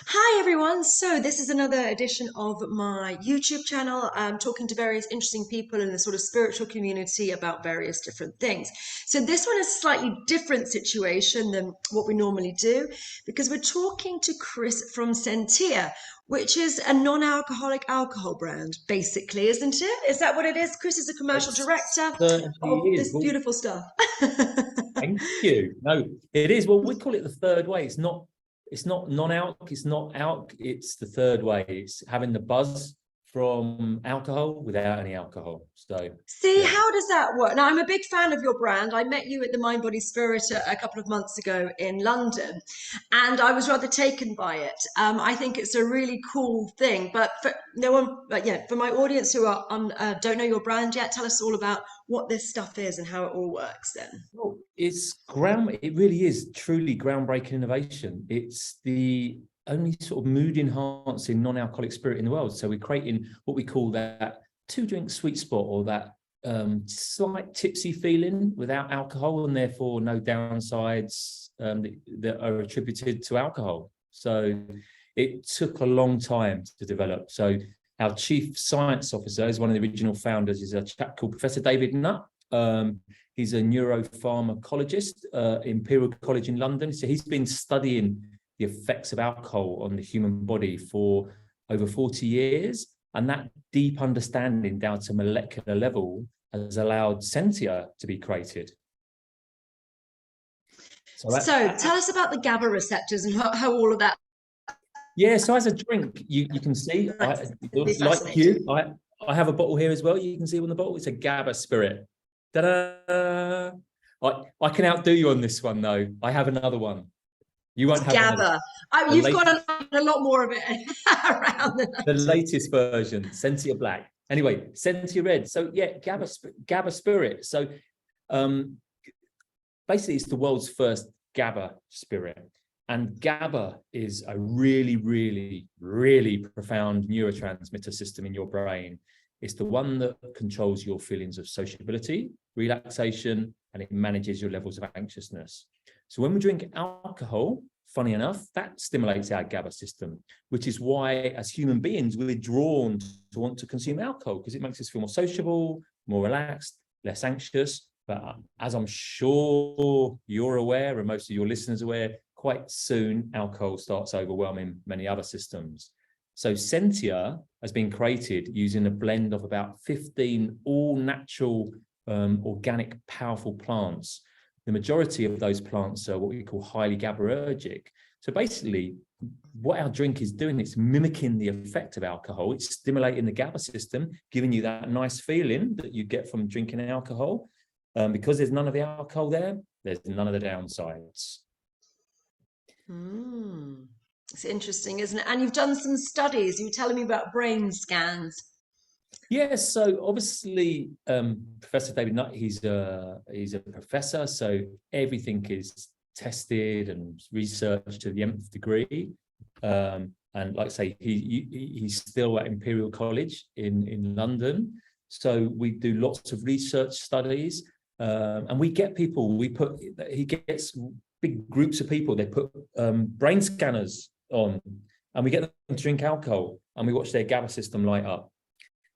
Hi everyone. So this is another edition of my YouTube channel. I'm talking to various interesting people in the sort of spiritual community about various different things. So this one is a slightly different situation than what we normally do because we're talking to Chris from Sentia, which is a non-alcoholic alcohol brand, basically, isn't it? Is that what it is? Chris is a commercial It director certainly of is. this Well, beautiful stuff. thank you. No, it is. Well, we call it the third way. It's not non-alc, it's not alc, it's the third way. It's having the buzz from alcohol without any alcohol. So See, yeah. how does that work? Now, I'm a big fan of your brand. I met you at the Mind Body Spirit a couple of months ago in London, and I was rather taken by it. I think it's a really cool thing. But for no one, but yeah, for my audience who are don't know your brand yet, tell us all about what this stuff is and how it all works. Then. Well, it really is truly groundbreaking innovation. It's the only sort of mood enhancing non-alcoholic spirit in the world. So we're creating what we call that 2 drink sweet spot, or that slight tipsy feeling without alcohol, and therefore no downsides that are attributed to alcohol. So it took a long time to develop. So our chief science officer is one of the original founders, is a chap called Professor David Nutt. He's a neuropharmacologist at Imperial College in London. So he's been studying the effects of alcohol on the human body for over 40 years. And that deep understanding down to molecular level has allowed Sentia to be created. So tell us about the GABA receptors and how all of that. Yeah, so as a drink, you can see, That's like fascinating. I have a bottle here as well. You can see on the bottle, it's a Gaba spirit. Ta-da! I can outdo you on this one, though. I have another one. You won't have one of GABA. the You've latest, got a lot more of it around than I the do. latest version, Sentia Black. Anyway, Sentia Red. So yeah, Gaba spirit. So um, basically, it's the world's first GABA spirit. And GABA is a really, really, really profound neurotransmitter system in your brain. It's the one that controls your feelings of sociability, relaxation, and it manages your levels of anxiousness. So when we drink alcohol, funny enough, that stimulates our GABA system, which is why, as human beings, we're drawn to want to consume alcohol, because it makes us feel more sociable, more relaxed, less anxious. But as I'm sure you're aware, and most of your listeners are aware, quite soon alcohol starts overwhelming many other systems. So Sentia has been created using a blend of about 15 all natural, organic, powerful plants. The majority of those plants are what we call highly GABAergic. So basically, what our drink is doing, it's mimicking the effect of alcohol. It's stimulating the GABA system, giving you that nice feeling that you get from drinking alcohol. Because there's none of the alcohol there, there's none of the downsides. It's interesting, isn't it? And you've done some studies. You were telling me about brain scans. Yes, so obviously, Professor David Nutt, he's a professor, so everything is tested and researched to the nth degree. And like I say, he's still at Imperial College in London. So we do lots of research studies, and we get people. He gets big groups of people. They put brain scanners on, and we get them to drink alcohol, and we watch their GABA system light up.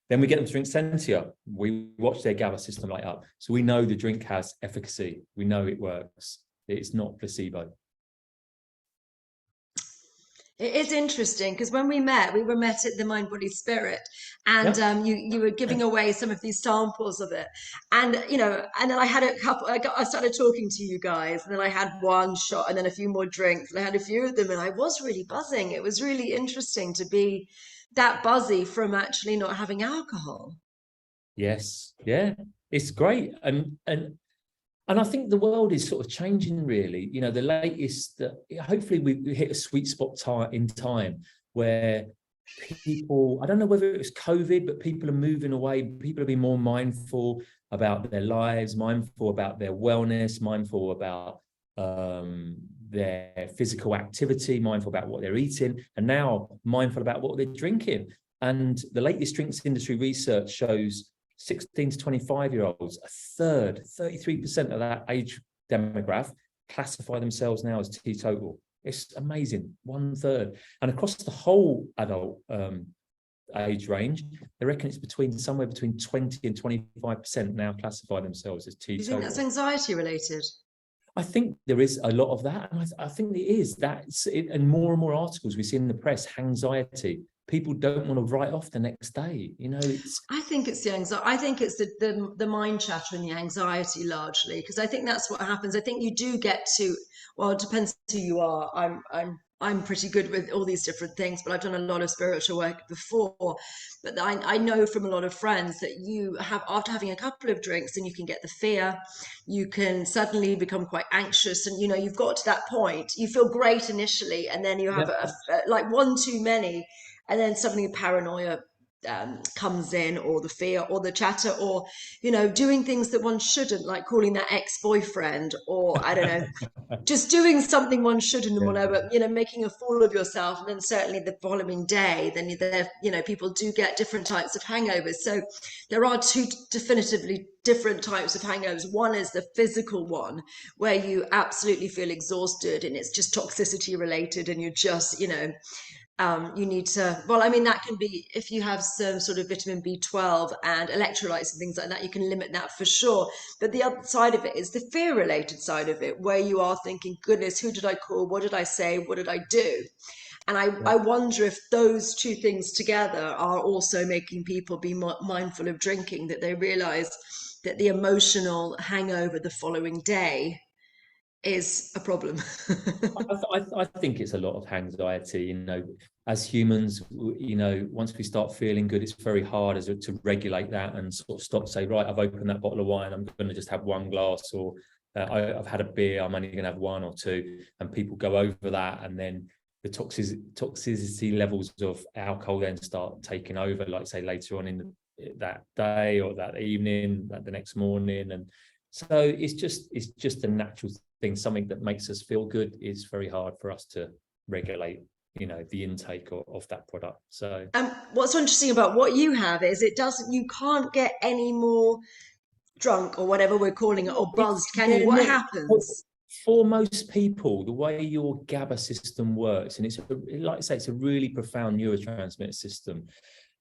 Then we get them to drink Sentia. We watch their GABA system light up. So we know the drink has efficacy. We know it works. It's not placebo. It is interesting because when we were met at the Mind Body Spirit, and Yeah. you were giving away some of these samples of it, and and then I had a couple. I started talking to you guys, and then I had one shot, and then a few more drinks, and I had a few of them, and I was really buzzing. It was really interesting to be that buzzy from actually not having alcohol. Yes. Yeah. It's great. And I think the world is sort of changing, really. The latest, hopefully we hit a sweet spot in time where people, I don't know whether it was COVID, but people are moving away. People are being more mindful about their lives, mindful about their wellness, mindful about their physical activity, mindful about what they're eating, and now mindful about what they're drinking. And the latest drinks industry research shows 16 to 25-year-olds, a third, 33% of that age demographic, classify themselves now as teetotal. It's amazing, 1/3. And across the whole adult age range, they reckon it's somewhere between 20 and 25% now classify themselves as Do you think that's teetotal. anxiety related? I think there is a lot of that, and I think it is. And more articles we see in the press, anxiety. People don't want to write off the next day. It's I think it's the anxiety. I think it's the mind chatter and the anxiety largely, because I think that's what happens. I think you do get to, well, it depends who you are. I'm pretty good with all these different things, but I've done a lot of spiritual work before. But I know from a lot of friends that you have, after having a couple of drinks, and you can get the fear, you can suddenly become quite anxious, and you've got to that point. You feel great initially, and then you have yeah. like one too many, and then suddenly paranoia comes in, or the fear, or the chatter, or doing things that one shouldn't, like calling that ex-boyfriend, or I don't know, just doing something one shouldn't, and whatever, making a fool of yourself. And then certainly the following day, then people do get different types of hangovers. So there are two definitively different types of hangovers. One is the physical one, where you absolutely feel exhausted, and it's just toxicity related, and you're just you need to, well, I mean, that can be, if you have some sort of vitamin B12 and electrolytes and things like that, you can limit that for sure. But the other side of it is the fear related side of it, where you are thinking, goodness, who did I call? What did I say? What did I do? And I wonder if those two things together are also making people be more mindful of drinking, that they realize that the emotional hangover the following day is a problem. I think it's a lot of anxiety. As humans, once we start feeling good, it's very hard to regulate that and sort of stop, say, right, I've opened that bottle of wine, I'm going to just have one glass, or I've had a beer, I'm only going to have one or two, and people go over that, and then the toxicity levels of alcohol then start taking over, like say later on in that day or that evening, the next morning, and so it's just a natural thing. Something that makes us feel good is very hard for us to regulate, the intake of that product. So what's interesting about what you have is you can't get any more drunk, or whatever we're calling it, or buzzed, can you? What happens? For most people, the way your GABA system works, and it's like I say, it's a really profound neurotransmitter system.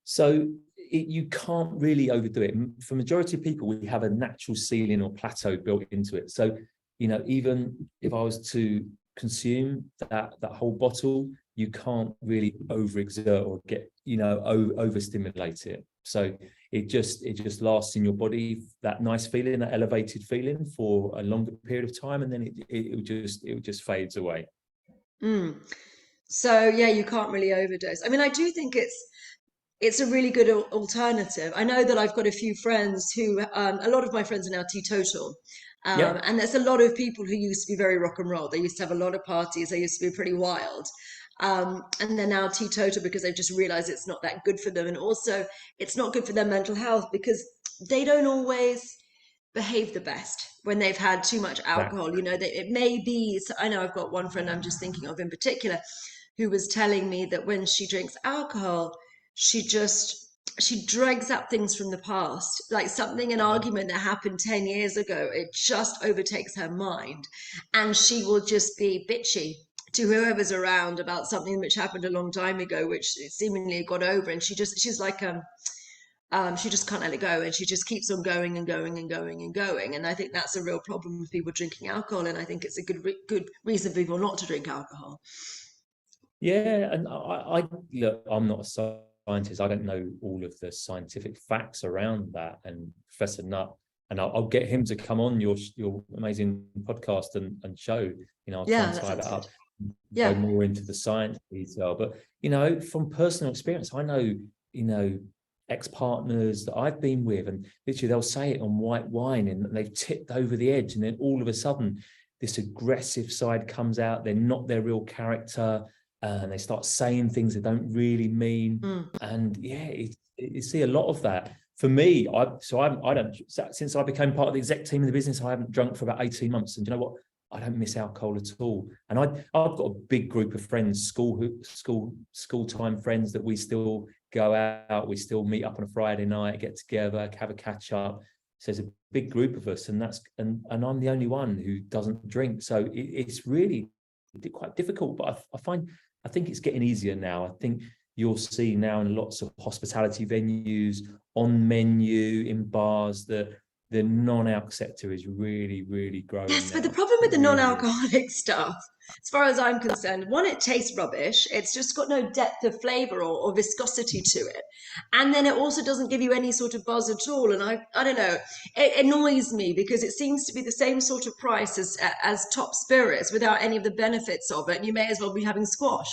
So you can't really overdo it. For majority of people, we have a natural ceiling or plateau built into it. So, even if I was to consume that whole bottle, you can't really overexert or get, overstimulate it. So it just lasts in your body, that nice feeling, that elevated feeling, for a longer period of time, and then it just fades away. So yeah, you can't really overdose. I mean, I do think it's a really good alternative. I know that I've got a few friends who, a lot of my friends are now teetotal. Yeah. And there's a lot of people who used to be very rock and roll. They used to have a lot of parties. They used to be pretty wild. And they're now teetotal because they've just realized it's not that good for them. And also, it's not good for their mental health, because they don't always behave the best when they've had too much alcohol. It may be, so I know I've got one friend I'm just thinking of in particular, who was telling me that when she drinks alcohol, she drags up things from the past, like something, an argument that happened 10 years ago. It just overtakes her mind, and she will just be bitchy to whoever's around about something which happened a long time ago, which seemingly got over. And she's like, she just can't let it go, and she just keeps on going and going and going and going. And I think that's a real problem with people drinking alcohol. And I think it's a good reason for people not to drink alcohol. Yeah, and I look, I'm not a scientist. I don't know all of the scientific facts around that. And Professor Nutt, and I'll get him to come on your amazing podcast and show. I'll try and tie that up. Yeah. Go more into the science detail. But from personal experience, I know ex-partners that I've been with, and literally they'll say it on white wine, and they've tipped over the edge, and then all of a sudden this aggressive side comes out. They're not their real character, and they start saying things they don't really mean. And yeah, you see a lot of that. For me, I don't, since I became part of the exec team in the business, I haven't drunk for about 18 months. And you know what? I don't miss alcohol at all. And I've got a big group of friends, school time friends, that we still go out, we still meet up on a Friday night, get together, have a catch up. So there's a big group of us, and I'm the only one who doesn't drink. So it's really quite difficult, but I think it's getting easier now. I think you'll see now in lots of hospitality venues, on menu, in bars, that the non-alc sector is really, really growing Yes, but the now. problem with It the really is. non-alcoholic stuff, as far as I'm concerned, one, it tastes rubbish. It's just got no depth of flavor or viscosity to it. And then it also doesn't give you any sort of buzz at all. And I don't know, it annoys me because it seems to be the same sort of price as top spirits without any of the benefits of it. And you may as well be having squash.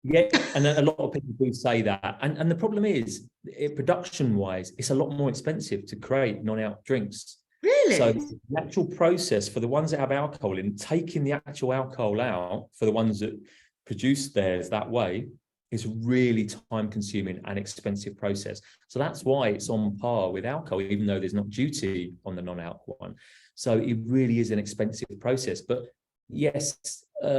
Yeah, and a lot of people do say that. And the problem is, production-wise, it's a lot more expensive to create non-alc drinks. So Really? the actual process for the ones that have alcohol in, taking the actual alcohol out for the ones that produce theirs that way, is really time-consuming and expensive process. So that's why it's on par with alcohol, even though there's not duty on the non-alc one. So it really is an expensive process. But yes, I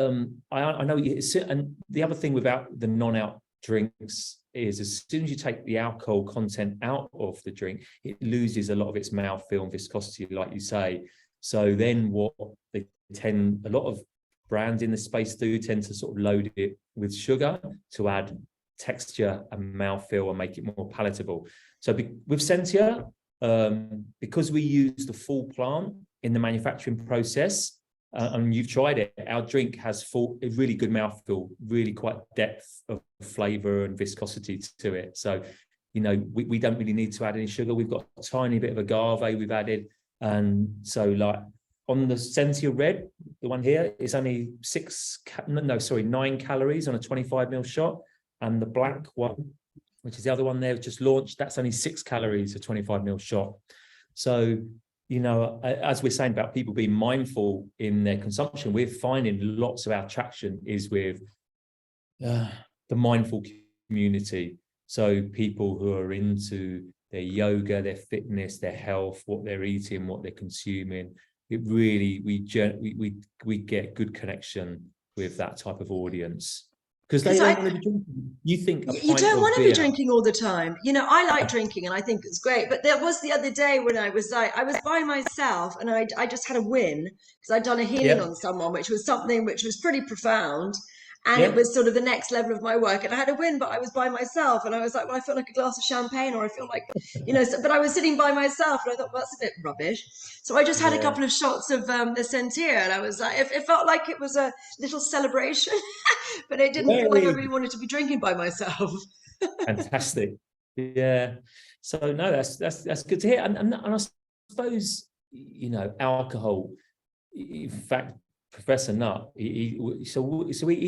know. And the other thing without the non-alc drinks is, as soon as you take the alcohol content out of the drink, it loses a lot of its mouthfeel and viscosity, like you say. So then what they tend, a lot of brands in the space do tend to sort of load it with sugar to add texture and mouthfeel and make it more palatable. So with Sentia, because we use the full plant in the manufacturing process, and you've tried it, our drink has a really good mouthfeel, really quite depth of flavor and viscosity to it. So, you know, we don't really need to add any sugar. We've got a tiny bit of agave we've added. And so, like, on the Sentia Red, the one here, is only 9 calories on a 25ml shot. And the black one, which is the other one they've just launched, that's only 6 calories a 25ml shot. So, you know, as we're saying about people being mindful in their consumption, we're finding lots of our traction is with the mindful community. So people who are into their yoga, their fitness, their health, what they're eating, what they're consuming. It really, we get good connection with that type of audience, because they Because don't want to be drinking. You think a you pint don't of want to be beer? drinking all the time. You know, I like drinking and I think it's great. But there was the other day when I was by myself and I just had a win because I'd done a healing Yeah, on someone, which was something which was pretty profound. And it yeah. was sort of the next level of my work. And I had a win, but I was by myself. And I was like, well, I feel like a glass of champagne, or I feel like, but I was sitting by myself and I thought, well, that's a bit rubbish. So I just had a Yeah. couple of shots of the Sentia. And I was like, it felt like it was a little celebration, but it didn't feel like I Yay. really wanted to be drinking by myself. Fantastic. Yeah. So no, that's good to hear. And I suppose, you know, alcohol, in fact, Professor Nutt, he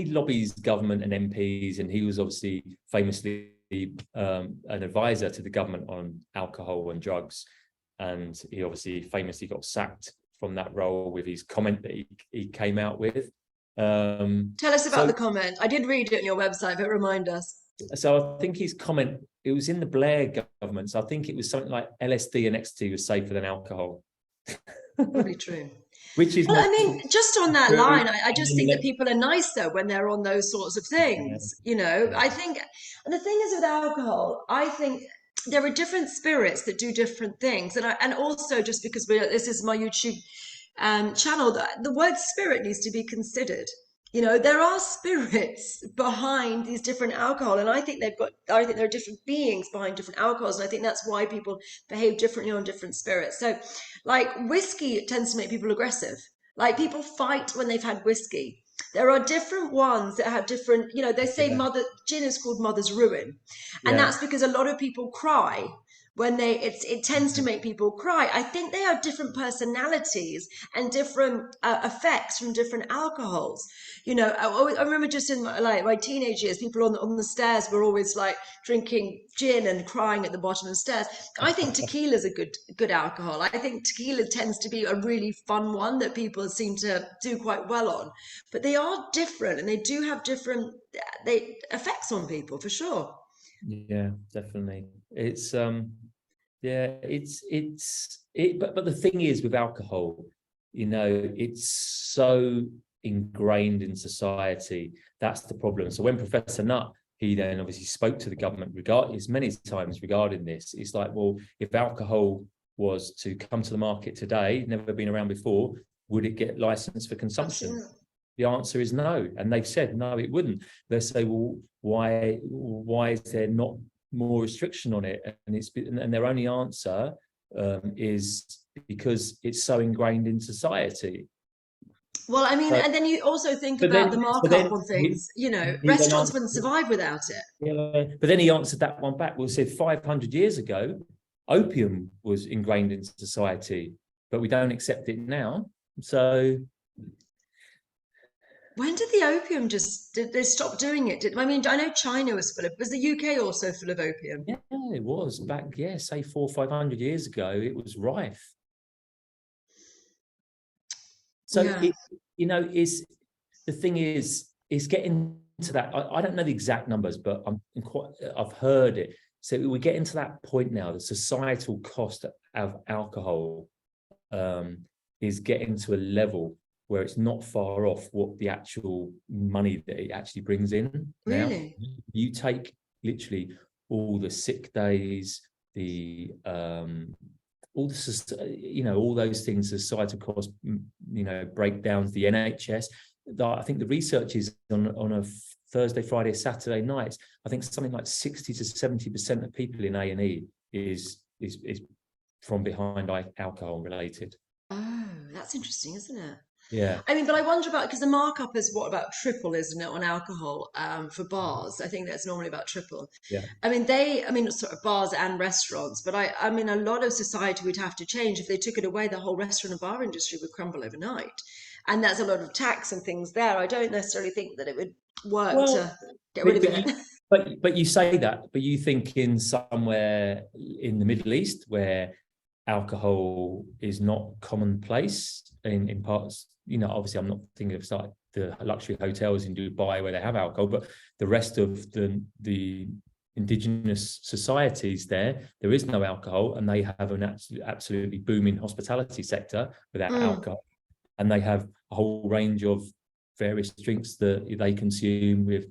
lobbies government and MPs, and he was obviously famously an advisor to the government on alcohol and drugs. And he obviously famously got sacked from that role with his comment that he came out with. Tell us about So the comment. I did read it on your website, but remind us. So I think his comment, it was in the Blair government. So I think it was something like LSD and ecstasy was safer than alcohol. Probably true. Which is Well, I not mean, just on that true. line, I just think that people are nicer when they're on those sorts of Yeah, things. You know, yeah, I think, and the thing is with alcohol, I think there are different spirits that do different things, and also just because this is my YouTube channel, the word spirit needs to be considered. You know, there are spirits behind these different alcohol, and I think there are different beings behind different alcohols, and I think that's why people behave differently on different spirits. So, like whiskey tends to make people aggressive. Like people fight when they've had whiskey. There are different ones that have different, they say yeah, gin is called mother's ruin. And yeah. that's because a lot of people cry when it tends to make people cry. I think they have different personalities and different effects from different alcohols. I remember just in my teenage years, people on the stairs were always like drinking gin and crying at the bottom of the stairs. I think tequila is a good alcohol. I think tequila tends to be a really fun one that people seem to do quite well on. But they are different, and they do have different effects on people for sure. Yeah, definitely. It's yeah, but the thing is with alcohol, you know, it's so ingrained in society. That's the problem. So when Professor Nutt, he then obviously spoke to the government many times regarding this. It's like, well, if alcohol was to come to the market today, never been around before, would it get licensed for consumption? Absolutely. the answer is no. And they've said, no, it wouldn't. They say, well, why is there not more restriction on it? And their only answer is because it's so ingrained in society. Well, I mean, So, and then you also think about the markup on things. he then Restaurants answered, wouldn't survive without it. yeah, but then he answered that one back. Well, said 500 years ago, opium was ingrained in society, but we don't accept it now. So when did the opium did they stop doing it? I mean, I know China was the UK also full of opium? yeah, it was back, say 400-500 years ago, it was rife. So Yeah. is the thing is getting to that. I don't know the exact numbers, but I've heard it. So we're getting to that point now. The societal cost of alcohol is getting to a level where it's not far off what the actual money that it actually brings in. Really? Now, you take literally all the sick days, all those things, societal cost, breakdowns, the NHS. I think the research is on a Thursday, Friday, Saturday nights. I think something like 60 to 70% of people in A&E is from behind alcohol related. Oh, that's interesting, isn't it? Yeah. I mean, but I wonder about, because the markup is what, about triple, isn't it, on alcohol for bars? I think that's normally about triple. Yeah. I mean, sort of bars and restaurants, but I mean, a lot of society would have to change. If they took it away, the whole restaurant and bar industry would crumble overnight. And that's a lot of tax and things there. I don't necessarily think that it would work to get rid of it. But you say that, but you think in somewhere in the Middle East where alcohol is not commonplace in parts, obviously I'm not thinking of like the luxury hotels in Dubai where they have alcohol, but the rest of the indigenous societies there is no alcohol, and they have an absolutely booming hospitality sector without alcohol, and they have a whole range of various drinks that they consume with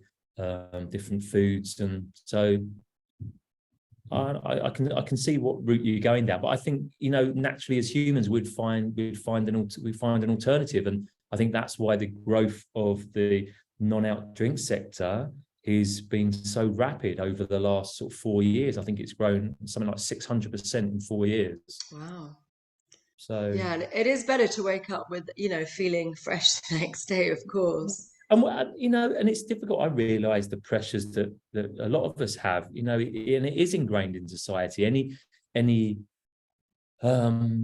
different foods, and so I can see what route you're going down, but I think naturally as humans we'd find an alternative, and I think that's why the growth of the non-alc drink sector has been so rapid over the last sort of 4 years. I think it's grown something like 600% in 4 years. Wow. So yeah, it is better to wake up with feeling fresh the next day, of course. And and it's difficult. I realise the pressures that a lot of us have, and it is ingrained in society. Any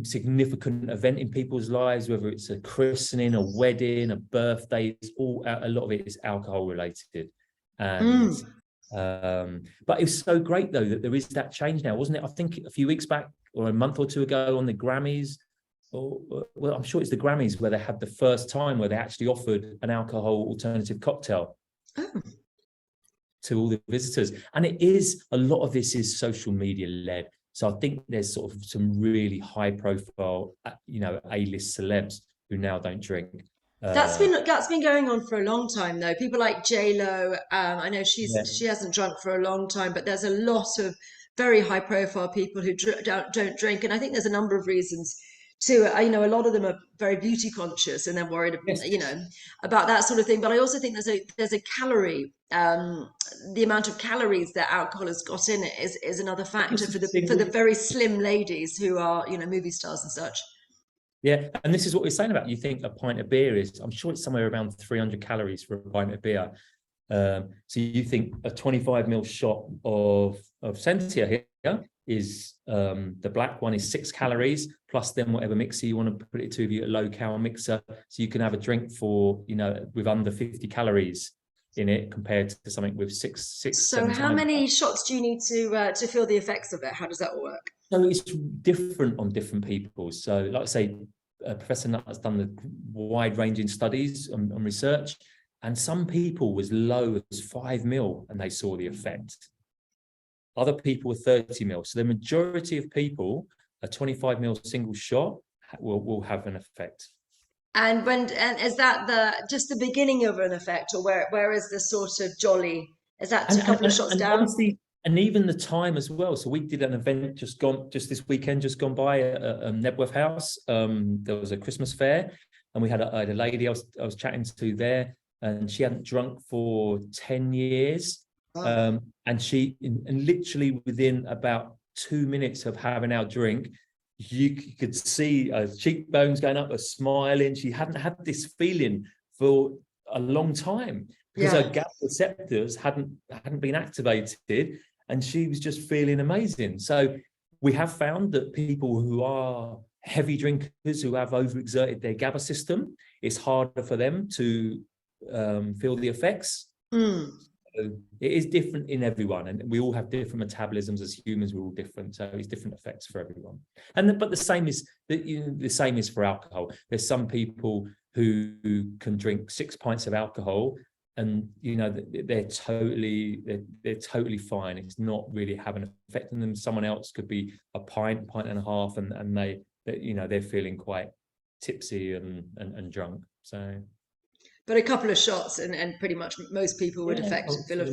significant event in people's lives, whether it's a christening, a wedding, a birthday, a lot of it is alcohol related. And but it's so great though that there is that change now, wasn't it? I think a few weeks back or a month or two ago on the Grammys. Well, I'm sure it's the Grammys where they had the first time where they actually offered an alcohol alternative cocktail to all the visitors. And a lot of this is social media led. So I think there's sort of some really high profile, A-list celebs who now don't drink. That's been going on for a long time though. People like J-Lo, I know she hasn't drunk for a long time, but there's a lot of very high profile people who don't drink, and I think there's a number of reasons to a lot of them are very beauty conscious and they're worried about that sort of thing. But I also think there's a calorie, the amount of calories that alcohol has got in it is another factor for the very slim ladies who are movie stars and such. Yeah, and this is what we're saying about, you think a pint of beer I'm sure it's somewhere around 300 calories for a pint of beer. So you think a 25ml shot of Sentia here is the black one is 6 calories plus then whatever mixer you want to put it to, if you a low cal mixer, so you can have a drink for with under 50 calories in it compared to something with six. So how many shots do you need to feel the effects of it? How does that all work? So it's different on different people. So like I say, Professor Nutt has done the wide-ranging studies on research, and some people was low as 5 ml and they saw the effect. Other people were 30 ml. So the majority of people, a 25 ml single shot will have an effect. And is that just the beginning of an effect, or where is the sort of jolly? Is that a couple of shots down? Honestly, and even the time as well. So we did an event just this weekend, just gone by at Nebworth House. There was a Christmas fair. And I had a lady I was chatting to there, and she hadn't drunk for 10 years. Wow. And literally within about 2 minutes of having our drink, you could see her cheekbones going up, her smiling. She hadn't had this feeling for a long time because her GABA receptors hadn't been activated, and she was just feeling amazing. So we have found that people who are heavy drinkers, who have overexerted their GABA system, it's harder for them to feel the effects. So it is different in everyone, and we all have different metabolisms as humans. We're all different, so it's different effects for everyone. But the same is for alcohol. There's some people who can drink 6 pints of alcohol, and they're totally fine. It's not really having an effect on them. Someone else could be a pint and a half, and they're feeling quite tipsy and drunk. So. But a couple of shots and pretty much most people would affect feel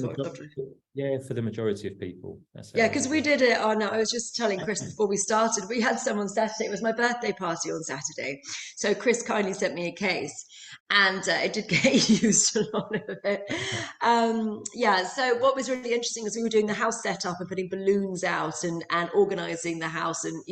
for the majority of people. Because we did it on, I was just telling Chris before we started, we had some on Saturday. It was my birthday party on Saturday. So Chris kindly sent me a case, and it did get used a lot of it. So what was really interesting is we were doing the house setup and putting balloons out and organizing the house and,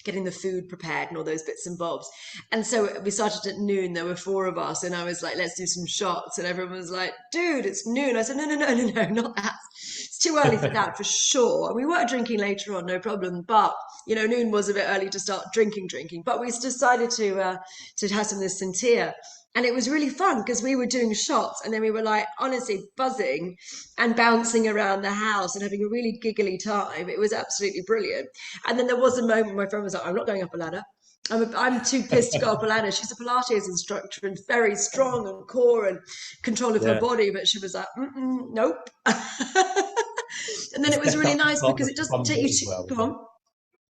getting the food prepared and all those bits and bobs. And so we started at noon. There were 4 of us, and I was like, let's do some shots. And everyone was like, dude, it's noon. I said, no, not that. It's too early for that, for sure. We were drinking later on, no problem. But, noon was a bit early to start drinking. But we decided to have some of this Sentia. And it was really fun because we were doing shots, and then we were like, honestly, buzzing and bouncing around the house and having a really giggly time. It was absolutely brilliant. And then there was a moment my friend was like, I'm not going up a ladder. I'm too pissed to go up a ladder. She's a Pilates instructor and very strong and core and control of her body, but she was like, nope. And then it was really nice because it doesn't take you too long.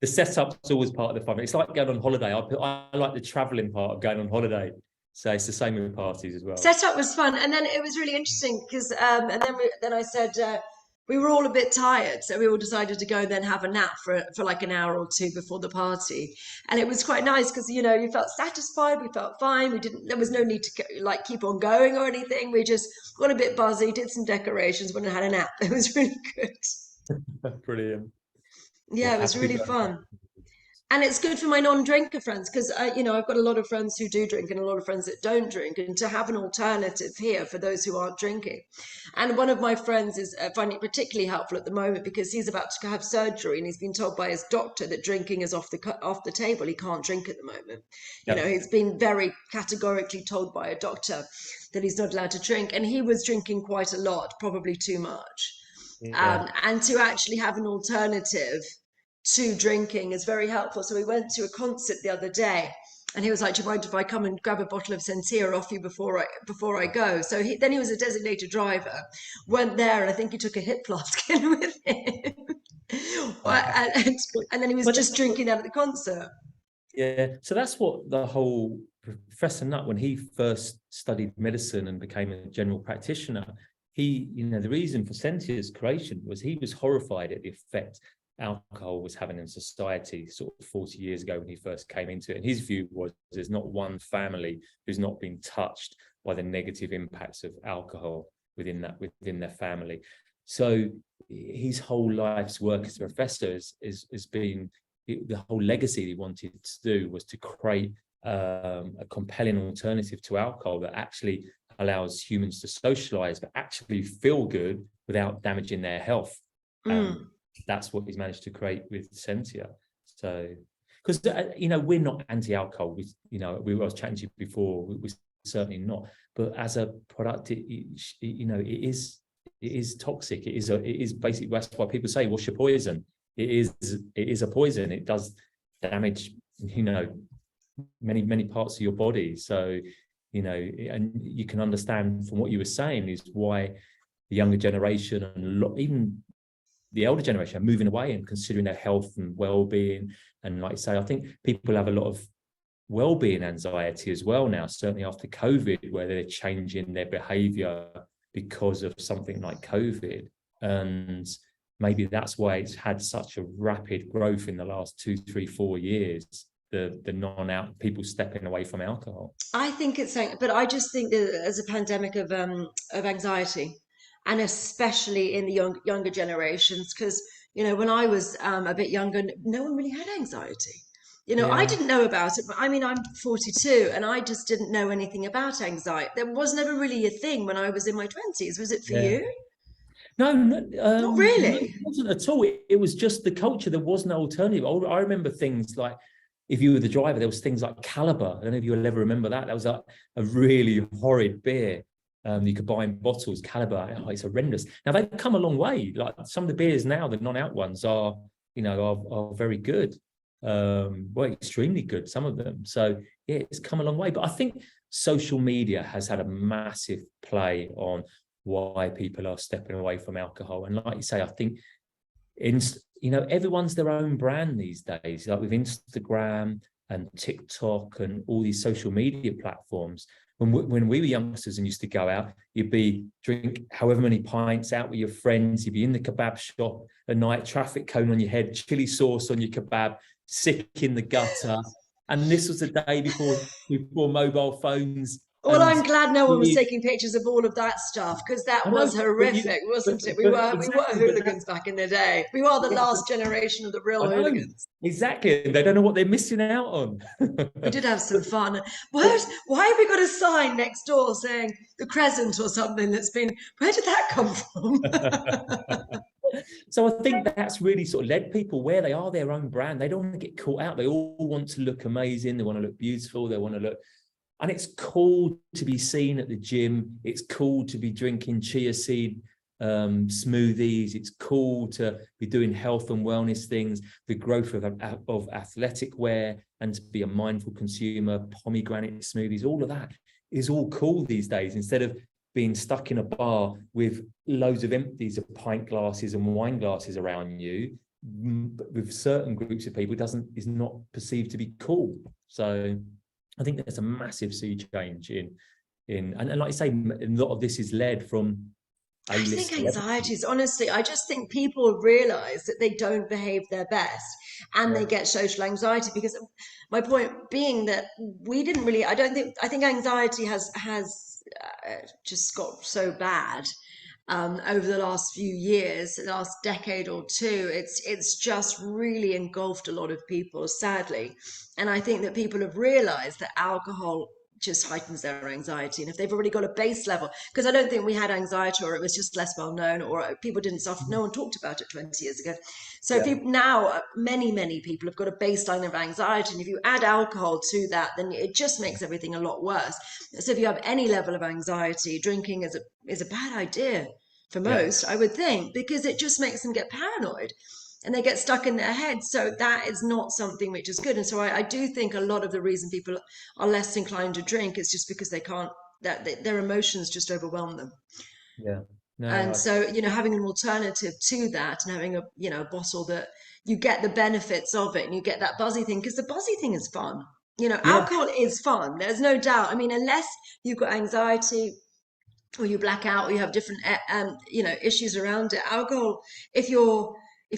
The setup's always part of the fun. It's like going on holiday. I like the traveling part of going on holiday. So it's the same with parties as well. Setup was fun, and then it was really interesting because, and then I said we were all a bit tired, so we all decided to go and then have a nap for like an hour or 2 before the party, and it was quite nice because you felt satisfied, we felt fine, there was no need to keep on going or anything. We just got a bit buzzy, did some decorations, went and had a nap. It was really good. Brilliant. Yeah, it was really fun. And it's good for my non-drinker friends because, I've got a lot of friends who do drink and a lot of friends that don't drink, and to have an alternative here for those who aren't drinking. And one of my friends is finding it particularly helpful at the moment because he's about to have surgery, and he's been told by his doctor that drinking is off the table. He can't drink at the moment. Yep. He's been very categorically told by a doctor that he's not allowed to drink. And he was drinking quite a lot, probably too much. Yeah. And to actually have an alternative to drinking is very helpful. So we went to a concert the other day, and he was like, do you mind if I come and grab a bottle of Sentia off you before I go? So he was a designated driver, went there, and I think he took a hip flask in with him. and then he was just drinking that at the concert. Yeah, so that's what the whole Professor Nutt, when he first studied medicine and became a general practitioner, the reason for Sentia's creation was he was horrified at the effect alcohol was having in society sort of 40 years ago when he first came into it. And his view was there's not one family who's not been touched by the negative impacts of alcohol within their family. So his whole life's work as a professor has been, the whole legacy he wanted to do was to create a compelling alternative to alcohol that actually allows humans to socialize but actually feel good without damaging their health. That's what he's managed to create with Sentia. So, because we're not anti-alcohol. We was chatting to you before. We're certainly not. But as a product, it is toxic. It is basically, that's why people say, "What's your poison?" It is a poison. It does damage, many parts of your body. So, and you can understand from what you were saying is why the younger generation and even the elder generation are moving away and considering their health and well-being. And like I say, I think people have a lot of well-being anxiety as well now, certainly after COVID, where they're changing their behavior because of something like COVID. And maybe that's why it's had such a rapid growth in the last 2, 3, 4 years, the non-out people stepping away from alcohol? I think it's saying, but I just think that as a pandemic of anxiety, and especially in the younger generations, because when I was a bit younger, no one really had anxiety. I Yeah, didn't know about it, but I mean, I'm 42, and I just didn't know anything about anxiety. There was never really a thing when I was in my 20s. Was it for yeah. you? No, no, Not no, it really. wasn't at all. It was just the culture. There was no alternative. I remember things like, if you were the driver, there was things like Caliber. I don't know if you'll ever remember that. That was a really horrid beer. You could buy in bottles, Caliber. Oh, it's horrendous. Now they've come a long way. Like some of the beers now, the non-out ones are very good. Well, extremely good, some of them. So yeah, it's come a long way. But I think social media has had a massive play on why people are stepping away from alcohol. And like you say, I think everyone's their own brand these days, like with Instagram and TikTok and all these social media platforms. When we were youngsters and used to go out, you'd be drink however many pints out with your friends, you'd be in the kebab shop at night, traffic cone on your head, chili sauce on your kebab, sick in the gutter. And this was the day before mobile phones. Well, And I'm glad no one was taking pictures of all of that stuff, because that I know, was horrific, wasn't it? We but were exactly, but that, hooligans back in the day. We are the yeah, last generation of the real I know hooligans. exactly. They don't know what they're missing out on. We did have some fun. Why have we got a sign next door saying the Crescent or something that's been? Where did that come from? So I think that's really sort of led people where they are their own brand. They don't want to get caught out. They all want to look amazing. They want to look beautiful. They want to look, and it's cool to be seen at the gym. It's cool to be drinking chia seed smoothies. It's cool to be doing health and wellness things, the growth of athletic wear, and to be a mindful consumer, pomegranate smoothies, all of that is all cool these days, instead of being stuck in a bar with loads of empties of pint glasses and wine glasses around you. With certain groups of people, is not perceived to be cool. So I think there's a massive sea change and like I say, a lot of this is led from I A-list think celebrities. anxieties, honestly, I just think people realize that they don't behave their best, and they Yeah. get social anxiety, because my point being that we didn't really, I think anxiety has just got so bad over the last few years, the last decade or two. It's just really engulfed a lot of people, sadly. And I think that people have realized that alcohol just heightens their anxiety. And if they've already got a base level, because I don't think we had anxiety, or it was just less well known, or people didn't suffer, no one talked about it 20 years ago. So Yeah. people now, many people have got a baseline of anxiety, and if you add alcohol to that, then it just makes everything a lot worse. So if you have any level of anxiety, drinking is a bad idea for Yeah. most, I would think, because it just makes them get paranoid and they get stuck in their heads. So that is not something which is good. And so I do think a lot of the reason people are less inclined to drink is just because they can't, that their emotions just overwhelm them. Yeah. And No, so, having an alternative to that, and having a bottle that you get the benefits of it, and you get that buzzy thing, because the buzzy thing is fun. yeah. Alcohol is fun. There's no doubt. I mean, unless you've got anxiety, or you black out, or you have different issues around it, alcohol, if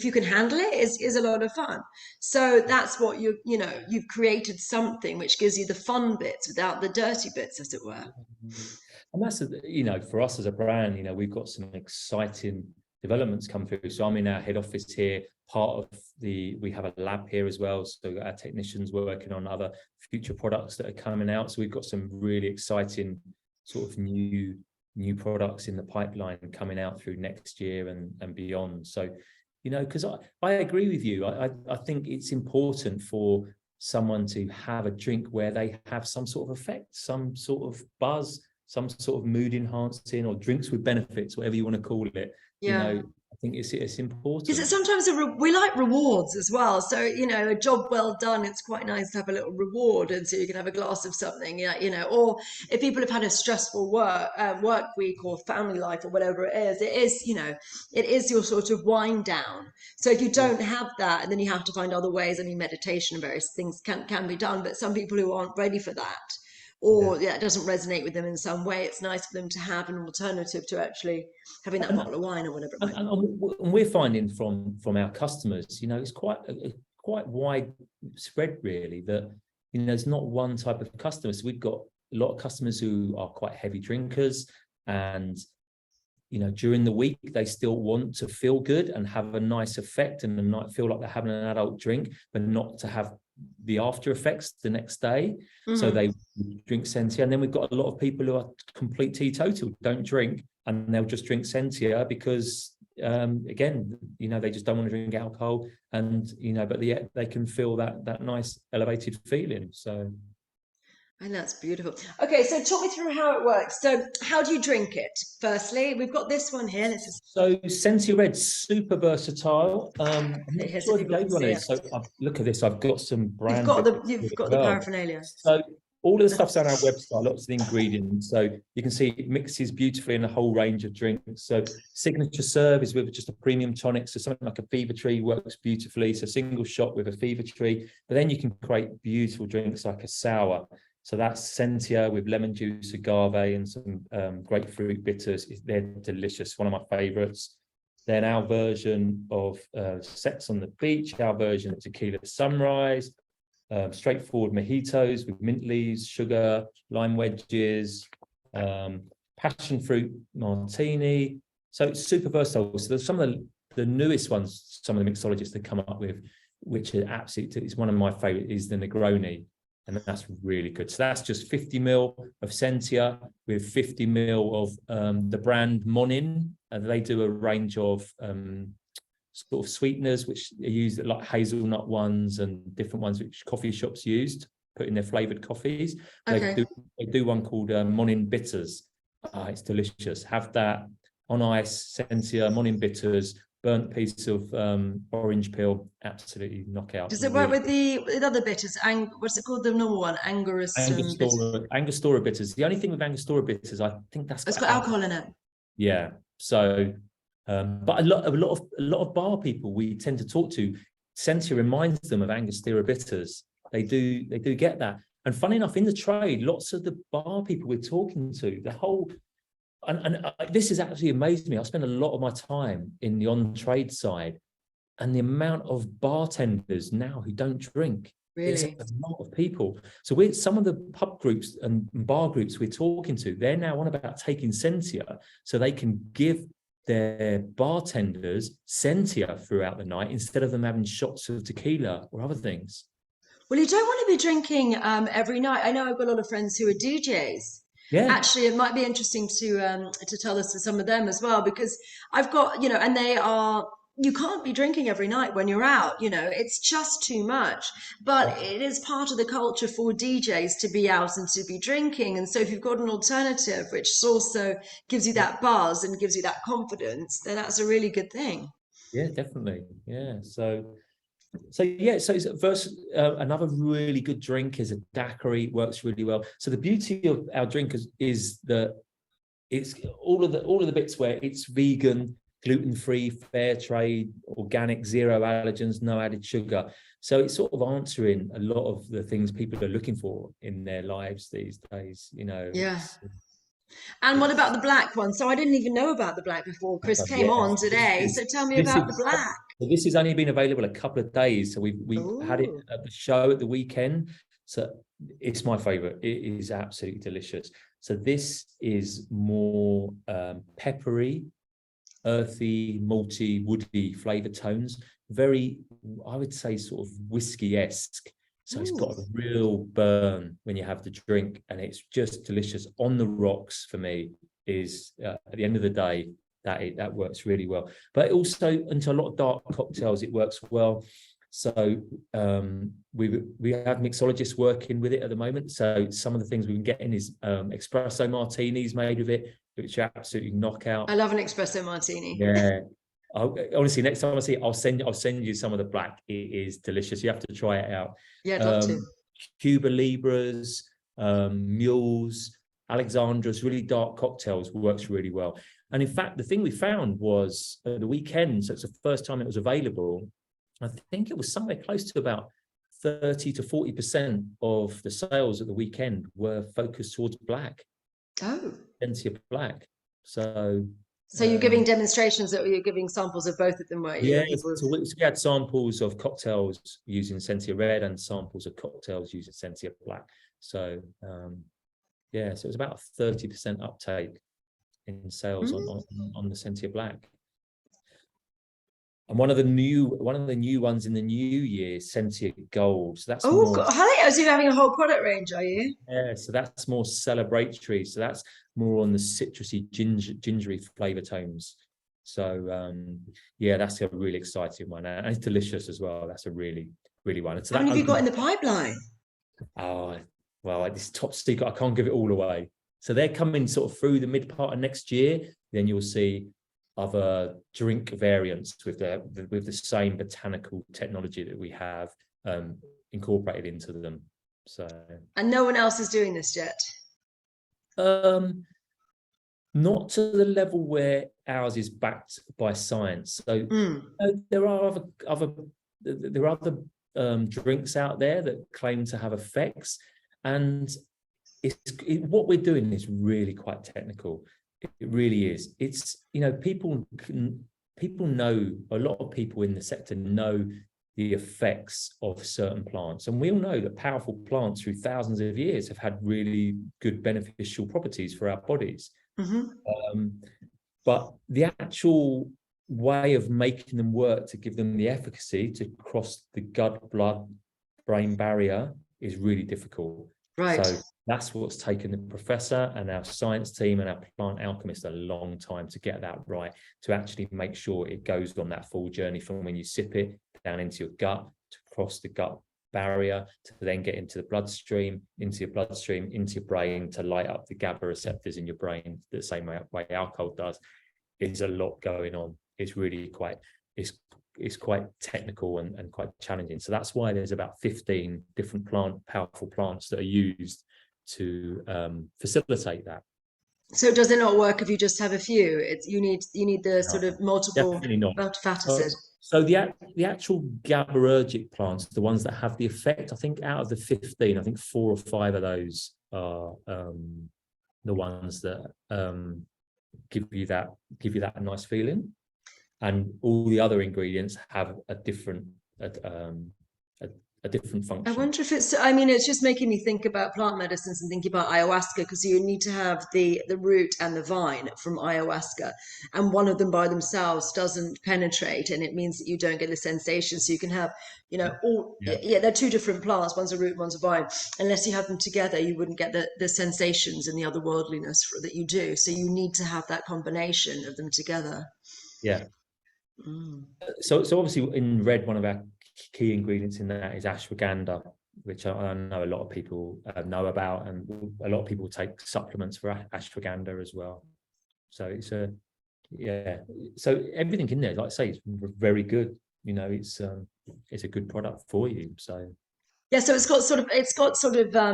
you can handle it, is a lot of fun. So that's what you've created something which gives you the fun bits without the dirty bits, as it were. And that's, for us as a brand, we've got some exciting developments come through. So I'm in our head office here. We have a lab here as well. So our technicians working on other future products that are coming out. So we've got some really exciting sort of new products in the pipeline coming out through next year and beyond. So, because I agree with you. I think it's important for someone to have a drink where they have some sort of effect, some sort of buzz, some sort of mood enhancing, or drinks with benefits, whatever you want to call it. Yeah. I think it's important. Because it's sometimes we like rewards as well. So, a job well done, it's quite nice to have a little reward. And so you can have a glass of something, or if people have had a stressful work week or family life or whatever it is your sort of wind down. So if you Yeah. don't have that, and then you have to find other ways. I mean, meditation and various things can be done, but some people who aren't ready for that, Yeah. or it doesn't resonate with them in some way, it's nice for them to have an alternative to actually having that And, bottle of wine or whatever it and, might be. and we're finding from our customers, it's quite quite widespread, really, that, you know, there's not one type of customer. So we've got a lot of customers who are quite heavy drinkers, and, you know, during the week, they still want to feel good and have a nice effect and not feel like they're having an adult drink, but not to have the after effects the next day. So they drink Sentia. And then we've got a lot of people who are complete teetotal, don't drink, and they'll just drink Sentia because, again, you know, they just don't want to drink alcohol, and, you know, but yet they can feel that nice elevated feeling. So. And that's beautiful. Okay, so talk me through how it works. So how do you drink it? Firstly, we've got this one here. This is So Sentia Red, super versatile. I'm not here's sure if if people can David on see it. it. So look at this. I've got some You've brand got bits you've as got the well. paraphernalia. So all of the stuff's on our website, lots of the ingredients. So you can see it mixes beautifully in a whole range of drinks. So signature serve is with just a premium tonic. So something like a fever tree works beautifully. So single shot with a fever tree. But then you can create beautiful drinks like a sour. So that's Sentia with lemon juice, agave, and some grapefruit bitters. They're delicious, one of my favorites. Then our version of Sex on the Beach, our version of Tequila Sunrise, straightforward mojitos with mint leaves, sugar, lime wedges, passion fruit martini. So it's super versatile. So there's some of the newest ones, some of the mixologists have come up with, which are absolutely, it's one of my favorite, is the Negroni. And that's really good. So that's just 50 ml of Sentia with 50 ml of the brand Monin. And they do a range of sort of sweeteners, which are used like hazelnut ones and different ones which coffee shops used, put in their flavored coffees. Okay. They do one called Monin Bitters. It's delicious. Have that on ice, Sentia, Monin Bitters, burnt piece of orange peel, absolutely knockout. Does it work Really with the other bitters? What's it called? The normal one, Angorous bitters. Angostura bitters. The only thing with Angostura bitters, I think that's It's got got alcohol in it. Yeah. So, but a lot of bar people we tend to talk to, Sentia reminds them of Angostura bitters. They do get that. And funny enough, in the trade, lots of the bar people we're talking to, the whole, and this has actually amazed me. I spend a lot of my time in the on-trade side, and the amount of bartenders now who don't drink. It's a Really? lot of people. So we're some of the pub groups and bar groups we're talking to, they're now on about taking Sentia so they can give their bartenders Sentia throughout the night instead of them having shots of tequila or other things. Well, you don't want to be drinking every night. I know I've got a lot of friends who are DJs. Yeah. Actually, it might be interesting to tell us to some of them as well, because I've got, you know, and they are, you can't be drinking every night when you're out, you know, it's just too much. But it is part of the culture for DJs to be out and to be drinking. And so if you've got an alternative which also gives you that buzz and gives you that confidence, then that's a really good thing. Yeah, definitely. Yeah. So yeah, so it's another really good drink is a daiquiri, works really well. So the beauty of our drink is that it's all of the bits where it's vegan, gluten-free, fair trade, organic, zero allergens, no added sugar. So it's sort of answering a lot of the things people are looking for in their lives these days. You know, Yeah. And what about it's the black one? So I didn't even know about the black before Chris came yes. on today. So tell me This about the is black. this has only been available a couple of days. So we had it Oh, at the show at the weekend. So it's my favorite. It is absolutely delicious. So this is more peppery, earthy, malty, woody flavor tones. Very, I would say, sort of whiskey-esque. So it's got a ooh. real burn when you have the drink, and it's just delicious. On the rocks for me is at the end of the day that works really well. But also into a lot of dark cocktails, it works well. So we have mixologists working with it at the moment. So some of the things we've been getting is espresso martinis made with it, which are absolutely knockout. I love an espresso martini. Yeah. Honestly, next time I see it, I'll send you some of the black. It is delicious. You have to try it out. Yeah, I'd love to. Cuba Libras, Mules, Alexandra's, really dark cocktails works really well. And in fact, the thing we found was the weekend, so it's the first time it was available. I think it was somewhere close to about 30 to 40% of the sales at the weekend were focused towards black, Oh, Sentia black. So So you're giving demonstrations, that you're giving samples of both of them, were you? Yeah, And people, so we had samples of cocktails using Sentia Red and samples of cocktails using Sentia Black. So yeah, so it was about a 30% uptake in sales on the Sentia Black. And one of the new ones in the new year, Sentia Gold. So that's oh, more, so you're having a whole product range, are you? yeah, so that's more celebratory. So that's more on the citrusy, gingery flavor tones. So yeah, that's a really exciting one, and it's delicious as well. That's a really one. And so How that many have you got in opens. the pipeline? Oh well, it's top secret. I can't give it all away. So they're coming sort of through the mid part of next year. Then you'll see other drink variants with the same botanical technology that we have incorporated into them. So And no one else is doing this yet. Not to the level where ours is backed by science. So there are other drinks out there that claim to have effects, and what we're doing is really quite technical. It really is. It's, you know, people know, a lot of people in the sector know the effects of certain plants, and we all know that powerful plants through thousands of years have had really good beneficial properties for our bodies. But the actual way of making them work to give them the efficacy to cross the gut blood brain barrier is really difficult. Right. So that's what's taken the professor and our science team and our plant alchemist a long time to get that right, to actually make sure it goes on that full journey from when you sip it down into your gut, to cross the gut barrier, to then get into the bloodstream, into your brain, to light up the GABA receptors in your brain the same way alcohol does. There's a lot going on. It's really quite technical and quite challenging. So that's why there's about 15 different powerful plants that are used to facilitate that. So does it not work if you just have a few? You need the sort of multiple, Definitely not. multifaceted. So the actual GABAergic plants, the ones that have the effect, I think out of the 15, I think 4 or 5 of those are the ones that give you that nice feeling, and all the other ingredients have a different function. I wonder if it's just making me think about plant medicines and thinking about ayahuasca, because you need to have the root and the vine from ayahuasca, and one of them by themselves doesn't penetrate, and it means that you don't get the sensation. So you can have, they're 2 different plants, one's a root, one's a vine. Unless you have them together, you wouldn't get the sensations and the otherworldliness that you do. So you need to have that combination of them together. Yeah. So obviously in red, one of our key ingredients in that is ashwagandha, which I know a lot of people know about, and a lot of people take supplements for ashwagandha as well. So it's so everything in there, like I say, is very good. You know, it's a good product for you. So yeah, so it's got sort of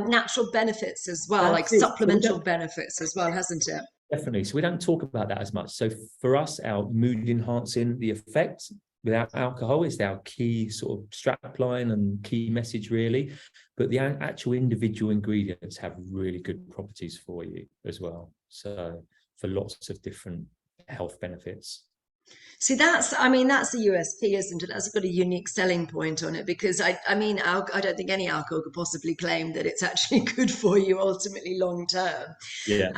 natural benefits as well, like supplemental benefits as well, hasn't it? Definitely. So we don't talk about that as much. So for us, our mood enhancing, the effect without alcohol is our key sort of strap line and key message, really. But the actual individual ingredients have really good properties for you as well. So for lots of different health benefits. See, that's the USP, isn't it? That's got a unique selling point on it, because I don't think any alcohol could possibly claim that it's actually good for you ultimately long term. Yeah.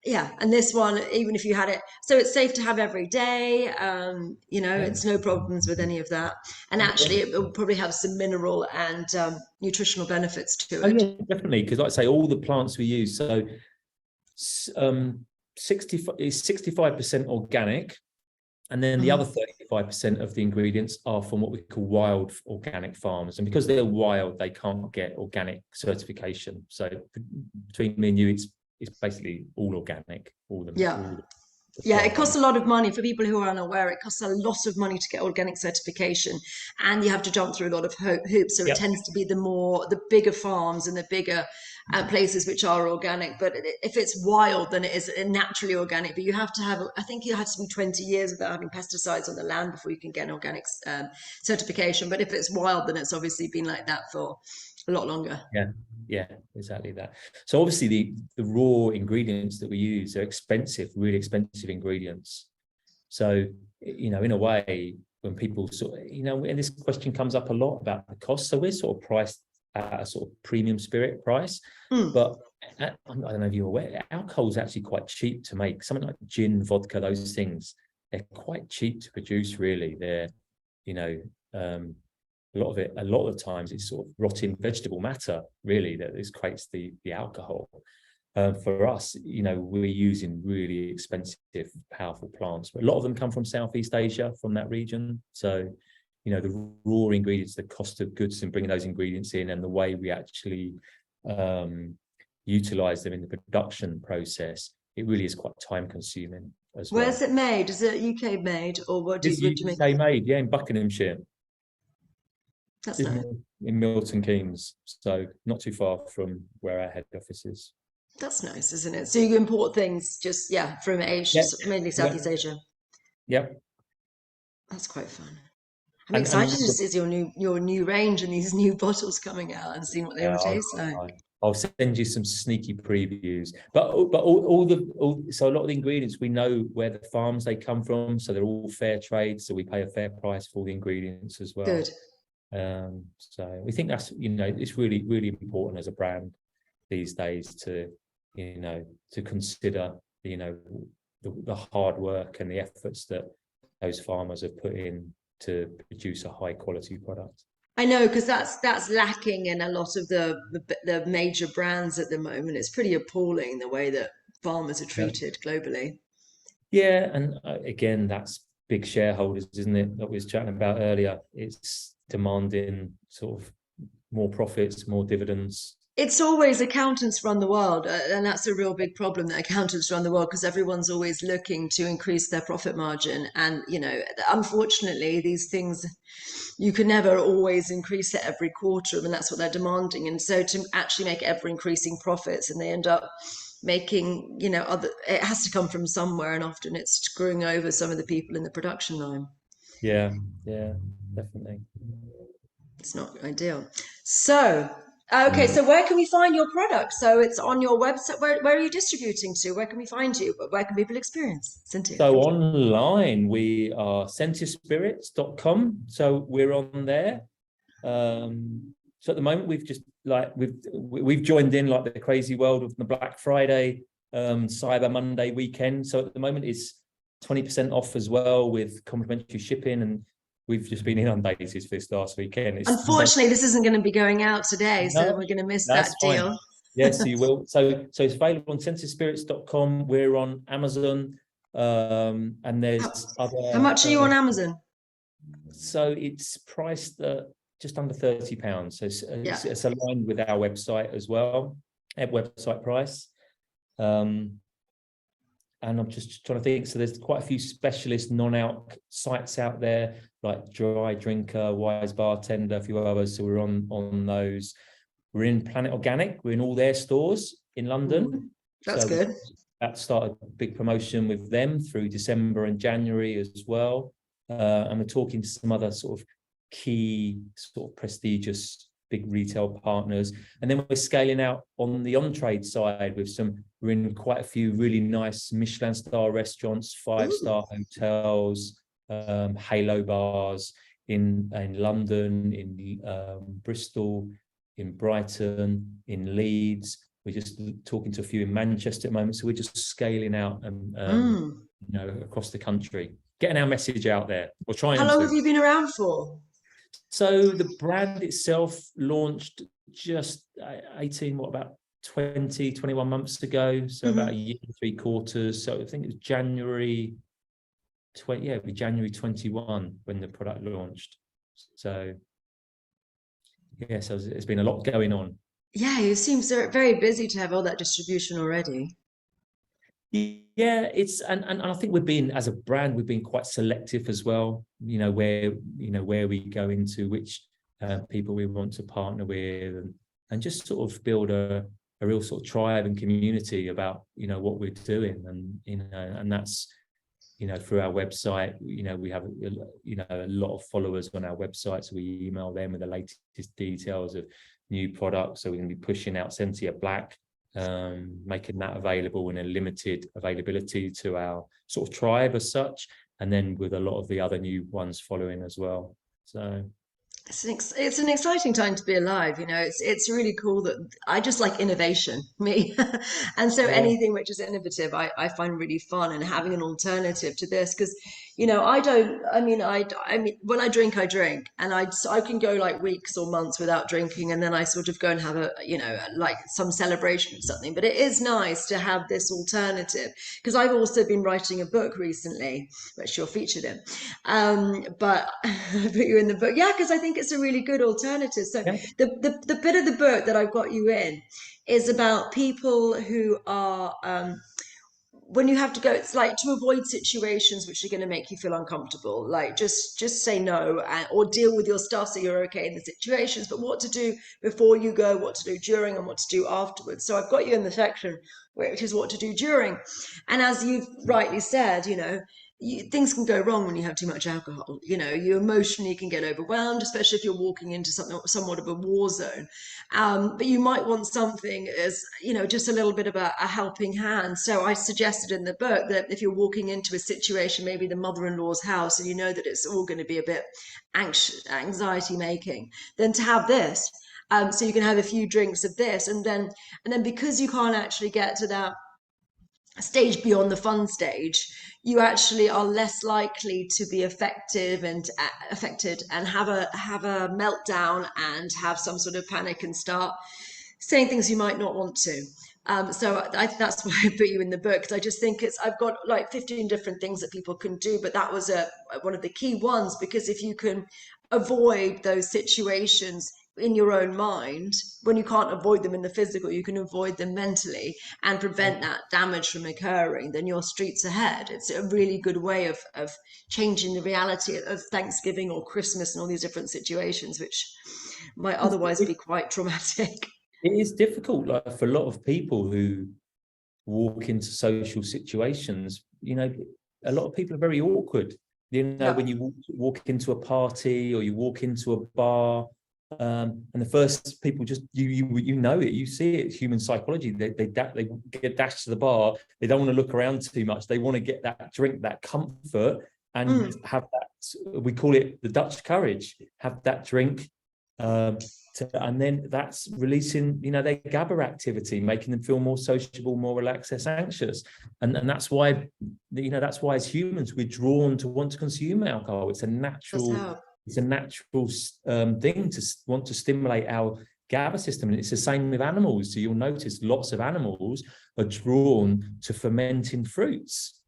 Yeah, and this one, even if you had it, so it's safe to have every day. It's no problems with any of that, and actually, it will probably have some mineral and nutritional benefits to it. Yeah, definitely, because like I say, all the plants we use, so 65% organic, and then the other 35% of the ingredients are from what we call wild organic farms, and because they're wild, they can't get organic certification. So between me and you, it's basically all organic, all the Yeah, it costs a lot of money. For people who are unaware, it costs a lot of money to get organic certification, and you have to jump through a lot of hoops. So it tends to be the bigger farms and the bigger places which are organic. But if it's wild, then it is naturally organic. But you have to have, I think you have to be 20 years without having pesticides on the land before you can get an organic certification. But if it's wild, then it's obviously been like that for a lot longer. Yeah. Yeah, exactly that. So obviously the raw ingredients that we use are expensive, really expensive ingredients. So, you know, in a way, when people sort of, you know, and this question comes up a lot about the cost. So we're sort of priced at a sort of premium spirit price, but I don't know if you're aware, alcohol is actually quite cheap to make. Something like gin, vodka, those things, they're quite cheap to produce, really. They're, you know, a lot of times it's sort of rotting vegetable matter, really, that this creates the alcohol. For us, you know, we're using really expensive, powerful plants, but a lot of them come from Southeast Asia, from that region. So, you know, the raw ingredients, the cost of goods and bringing those ingredients in, and the way we actually utilize them in the production process, it really is quite time consuming as well. Where's it made? Is it UK made, or what do It's you make? UK made, yeah, in Buckinghamshire. That's nice. In Milton Keynes, so not too far from where our head office is. That's nice, isn't it? So you import things just, yeah, from Asia, Yeah, mainly Southeast Asia. yeah. That's quite fun. I'm And excited to see your new range and these new bottles coming out and seeing what they yeah, will taste like. I'll send you some sneaky previews. But so a lot of the ingredients, we know where the farms they come from, so they're all fair trade. So we pay a fair price for all the ingredients as well. Good. So we think that's, you know, it's really, really important as a brand these days to, you know, to consider, you know, the hard work and the efforts that those farmers have put in to produce a high quality product. I know, because that's lacking in a lot of the major brands at the moment. It's pretty appalling the way that farmers are treated globally. Yeah, and again, that's big shareholders, isn't it? That we was chatting about earlier. It's demanding sort of more profits, more dividends. It's always accountants run the world, and that's a real big problem, that accountants run the world, because everyone's always looking to increase their profit margin. And, you know, unfortunately, these things, you can never always increase it every quarter, and that's what they're demanding. And so to actually make ever increasing profits, and they end up making, you know, it has to come from somewhere, and often it's screwing over some of the people in the production line. Yeah, definitely. It's not ideal. So, okay, so where can we find your product? So it's on your website. Where are you distributing to? Where can we find you? Where can people experience Sentia? So online, we are sentiaspirits.com. So we're on there. So at the moment, we've joined in like the crazy world of the Black Friday, Cyber Monday weekend. So at the moment, it's 20% off as well with complimentary shipping, and we've just been inundated this last weekend. Unfortunately, this isn't going to be going out today, so we're going to miss that deal. Yes, you will. So it's available on sentiaspirits.com. We're on Amazon, and there's other. How much are you on Amazon? So it's priced at just under £30. So it's aligned with our website as well, our website price. And I'm just trying to think. So there's quite a few specialist non-alc sites out there, like Dry Drinker, Wise Bartender, a few others. So we're on those. We're in Planet Organic. We're in all their stores in London. That's good. That started a big promotion with them through December and January as well. And we're talking to some other sort of key, sort of prestigious big retail partners. And then we're scaling out on the on-trade side with we're in quite a few really nice Michelin star restaurants, 5-star hotels, halo bars in London, in Bristol, in Brighton, in Leeds. We're just talking to a few in Manchester at the moment. So we're just scaling out and you know, across the country, getting our message out there. We're trying. How long have you been around for? So the brand itself launched just 21 months ago. So about a year and 3 quarters. So I think it was January 21 when the product launched. So yeah, so there's been a lot going on. Yeah, you seem very busy to have all that distribution already. Yeah, and I think as a brand, we've been quite selective as well. Where we go into, which people we want to partner with, and just sort of build a real sort of tribe and community about what we're doing, and that's through our website. We have a lot of followers on our website, so we email them with the latest details of new products. So we're going to be pushing out Sentia Black, making that available in a limited availability to our sort of tribe as such, and then with a lot of the other new ones following as well. So it's an exciting time to be alive. It's really cool that I just like innovation, me. And so yeah, anything which is innovative, I find really fun, and having an alternative to this, because I don't, I mean, when I drink, and I can go like weeks or months without drinking, and then I sort of go and have like some celebration or something. But it is nice to have this alternative, because I've also been writing a book recently, which you're featured in. But I put you in the book, yeah, because I think it's a really good alternative. So yeah. the bit of the book that I've got you in is about people who are when you have to go, it's like to avoid situations which are going to make you feel uncomfortable, like just say no, or deal with your stuff so you're okay in the situations, but what to do before you go, what to do during, and what to do afterwards. So I've got you in the section which is what to do during. And as you've rightly said, things can go wrong when you have too much alcohol. You emotionally can get overwhelmed, especially if you're walking into somewhat of a war zone. But you might want something as, just a little bit of a helping hand. So I suggested in the book that if you're walking into a situation, maybe the mother-in-law's house, and you know that it's all going to be a bit anxiety making, then to have this. So you can have a few drinks of this, and then because you can't actually get to that stage beyond the fun stage, you actually are less likely to be affected and have a meltdown and have some sort of panic and start saying things you might not want to. So that's why I put you in the book, because I just think I've got like 15 different things that people can do, but that was one of the key ones, because if you can avoid those situations in your own mind, when you can't avoid them in the physical, you can avoid them mentally and prevent that damage from occurring, then your streets ahead. It's a really good way of changing the reality of Thanksgiving or Christmas and all these different situations, which might otherwise be quite traumatic. It is difficult, like for a lot of people who walk into social situations. A lot of people are very awkward. Yeah. When you walk into a party or you walk into a bar, and the first people just you see it. Human psychology. They get dashed to the bar. They don't want to look around too much. They want to get that drink, that comfort, and have that. We call it the Dutch courage. Have that drink. And then that's releasing, their Gaba activity, making them feel more sociable, more relaxed, less anxious. And that's why, as humans, we're drawn to want to consume alcohol. It's a natural thing to want to stimulate our GABA system. And it's the same with animals. So you'll notice lots of animals are drawn to fermenting fruits,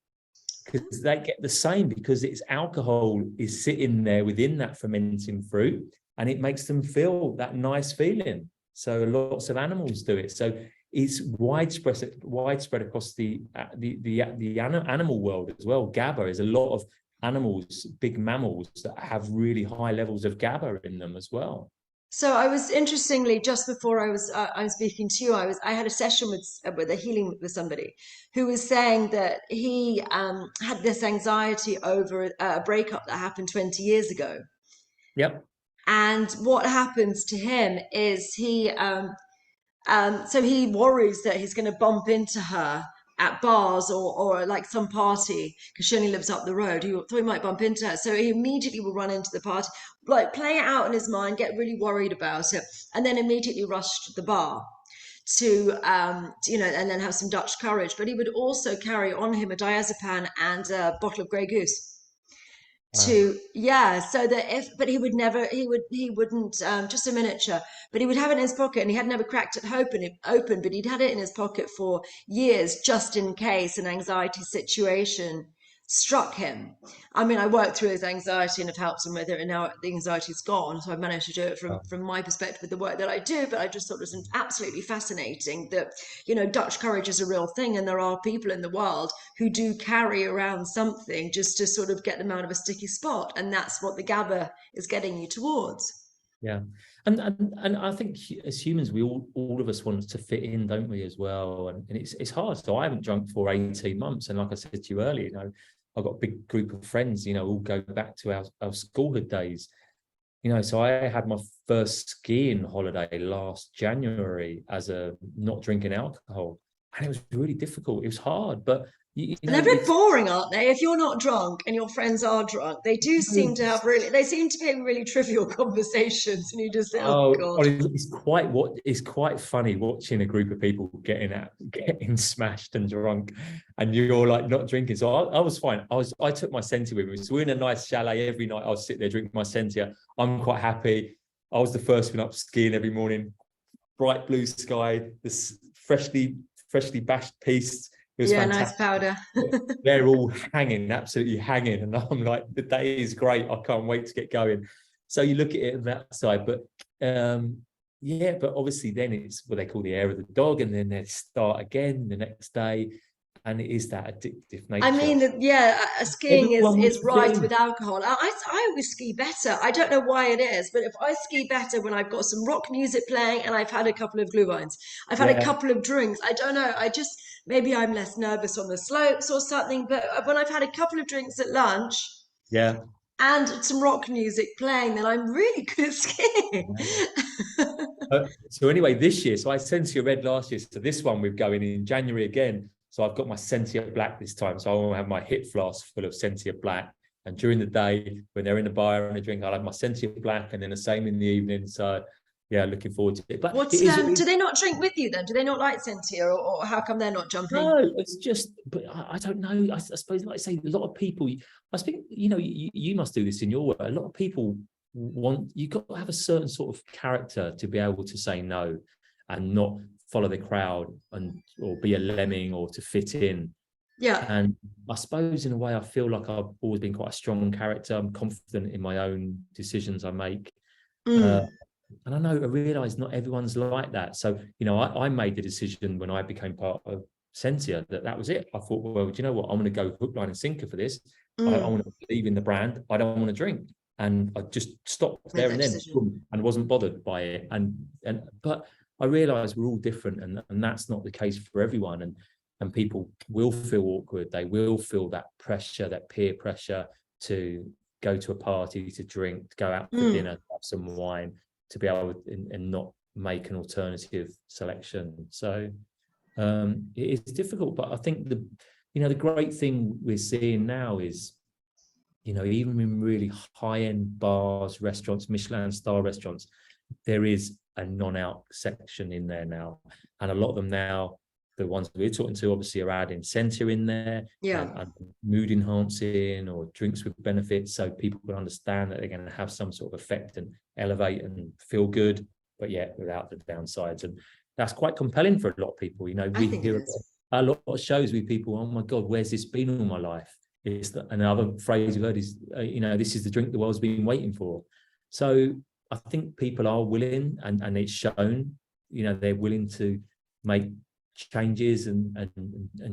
because they get the same, because it's alcohol is sitting there within that fermenting fruit, and it makes them feel that nice feeling. So lots of animals do it. So it's widespread across the animal world as well. GABA is a lot of animals, big mammals, that have really high levels of GABA in them as well. So I was, interestingly, just before I'm speaking to you, I had a session with a healing with somebody who was saying that he had this anxiety over a breakup that happened 20 years ago. Yep. And what happens to him is so he worries that he's going to bump into her at bars or like some party, because she only lives up the road. He thought he might bump into her. So he immediately will run into the party, like play it out in his mind, get really worried about it, and then immediately rush to the bar to and then have some Dutch courage. But he would also carry on him a diazepam and a bottle of Grey Goose Wow. so that but he wouldn't just a miniature, but he would have it in his pocket, and he had never cracked it open, but he'd had it in his pocket for years, just in case an anxiety situation struck him. I mean, I worked through his anxiety and have helped him with it, and now the anxiety's gone, so I've managed to do it from my perspective with the work that I do. But I just thought it was absolutely fascinating that Dutch courage is a real thing, and there are people in the world who do carry around something just to sort of get them out of a sticky spot, and that's what the GABA is getting you towards. Yeah. And I think as humans, we all of us want to fit in, don't we, as well? And it's hard. So I haven't drunk for 18 months. And like I said to you earlier, I've got a big group of friends, all go back to our schoolhood days. So I had my first skiing holiday last January as a not drinking alcohol, and it was really difficult. It was hard, but And they're very boring, aren't they? If you're not drunk and your friends are drunk, they do seem to have they seem to be really trivial conversations, and you just think, oh oh, God. it's quite funny watching a group of people getting smashed and drunk, and you're like not drinking. So I was fine. I took my Sentia with me. So we're in a nice chalet every night. I'll sit there drinking my Sentia. I'm quite happy. I was the first one up skiing every morning. Bright blue sky, this freshly bashed piste. It was Yeah, nice fantastic. powder. They're all hanging, absolutely hanging. And I'm like, the day is great. I can't wait to get going. So you look at it on that side. But yeah, but obviously then it's what they call the air of the dog. And then they start again the next day. And it is that addictive I nature. mean, yeah, skiing Everyone wants is to rife ski. with alcohol. I always ski better. I don't know why it is, but if I ski better when I've got some rock music playing and I've had a couple of glühweins, I've had a Yeah, couple of drinks. I don't know. I just maybe I'm less nervous on the slopes or something. But when I've had a couple of drinks at lunch yeah. and some rock music playing, then I'm really good at skiing. So anyway, this year, so I Sentia Red last year. So this one we're going in January again. So I've got my Sentia Black this time. So I want to have my hip flask full of Sentia Black. And during the day, when they're in the bar and a drink, I'll have my Sentia Black, and then the same in the evening. So yeah, looking forward to it. But What's it is do they not drink with you then? Do they not like Sentia, or how come they're not jumping? no, it's just, but I don't know. I suppose, like I say, a lot of people, I think, you must do this in your work. A lot of people you've got to have a certain sort of character to be able to say no and not follow the crowd or be a lemming or to fit in. Yeah. And I suppose in a way, I feel like I've always been quite a strong character. I'm confident in my own decisions I make. Uh, Mm. and I realize not everyone's like that. So, I made the decision when I became part of Sentia that was it. I thought, well, do you know what? I'm going to go hook, line, and sinker for this. I Mm. want to believe in the brand. I don't want to drink. And I just stopped Make there that and then decision. and wasn't bothered by it. But I realized we're all different, and that's not the case for everyone. And people will feel awkward. They will feel that pressure, that peer pressure to go to a party, to drink, to go out for Mm. dinner, have some wine, to be able to, and not make an alternative selection. So it is difficult, but I think the great thing we're seeing now is, even in really high-end bars, restaurants, Michelin star restaurants, there is a non-alc section in there now, and a lot of them now, the ones we're talking to, obviously are adding Sentia in there Yeah. and mood enhancing or drinks with benefits, so people can understand that they're going to have some sort of effect and elevate and feel good, but yet without the downsides. And that's quite compelling for a lot of people. I We think it hear is. a lot of shows with people, oh my God, where's this been all my life? Is another phrase you've heard is, this is the drink the world's been waiting for. So I think people are willing, and it's shown, they're willing to make changes and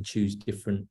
choose different.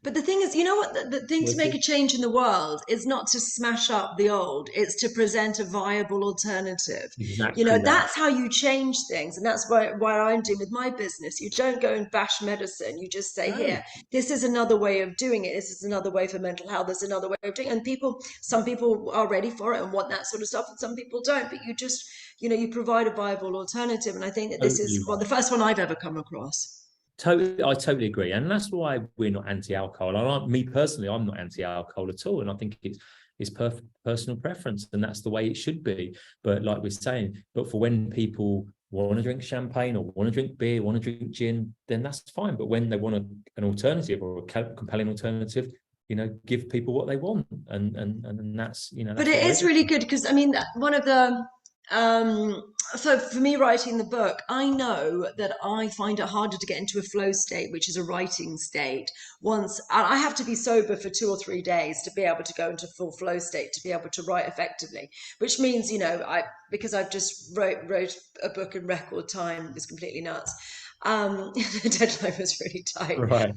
But the thing is, you know what? The thing to make a change in the world is not to smash up the old, it's to present a viable alternative. Exactly that. That's how you change things. And that's what I'm doing with my business. You don't go and bash medicine. You just say, No, here, this is another way of doing it. This is another way for mental health. There's another way of doing it. And some people are ready for it and want that sort of stuff, and some people don't. But you just, you provide a viable alternative. And I think that this totally is, well, right. the first one I've ever come across. I totally agree, and that's why we're not anti-alcohol. And me personally, I'm not anti-alcohol at all, and I think it's perfect personal preference, and that's the way it should be. But like we're saying, but for when people want to drink champagne or want to drink beer, want to drink gin, then that's fine. But when they want an alternative or a compelling alternative, give people what they want, and that's But that's it what we're is really good because I mean, one of the so for me writing the book, I know that I find it harder to get into a flow state, which is a writing state. Once I have to be sober for 2 or 3 days to be able to go into full flow state to be able to write effectively, which means, because I've just wrote a book in record time, it was completely nuts. The deadline was really tight. right.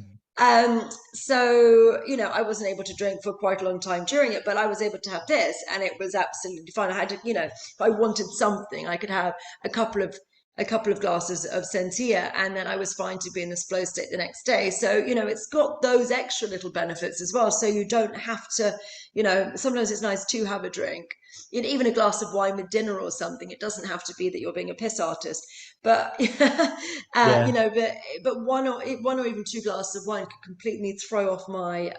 So, I wasn't able to drink for quite a long time during it, but I was able to have this, and it was absolutely fine. I had to, if I wanted something, I could have a couple of a couple of glasses of Sentia, and then I was fine to be in this flow state the next day. So, it's got those extra little benefits as well. So you don't have to, sometimes it's nice to have a drink, even a glass of wine with dinner or something. It doesn't have to be that you're being a piss artist, but, Yeah. but one or even two glasses of wine could completely throw off my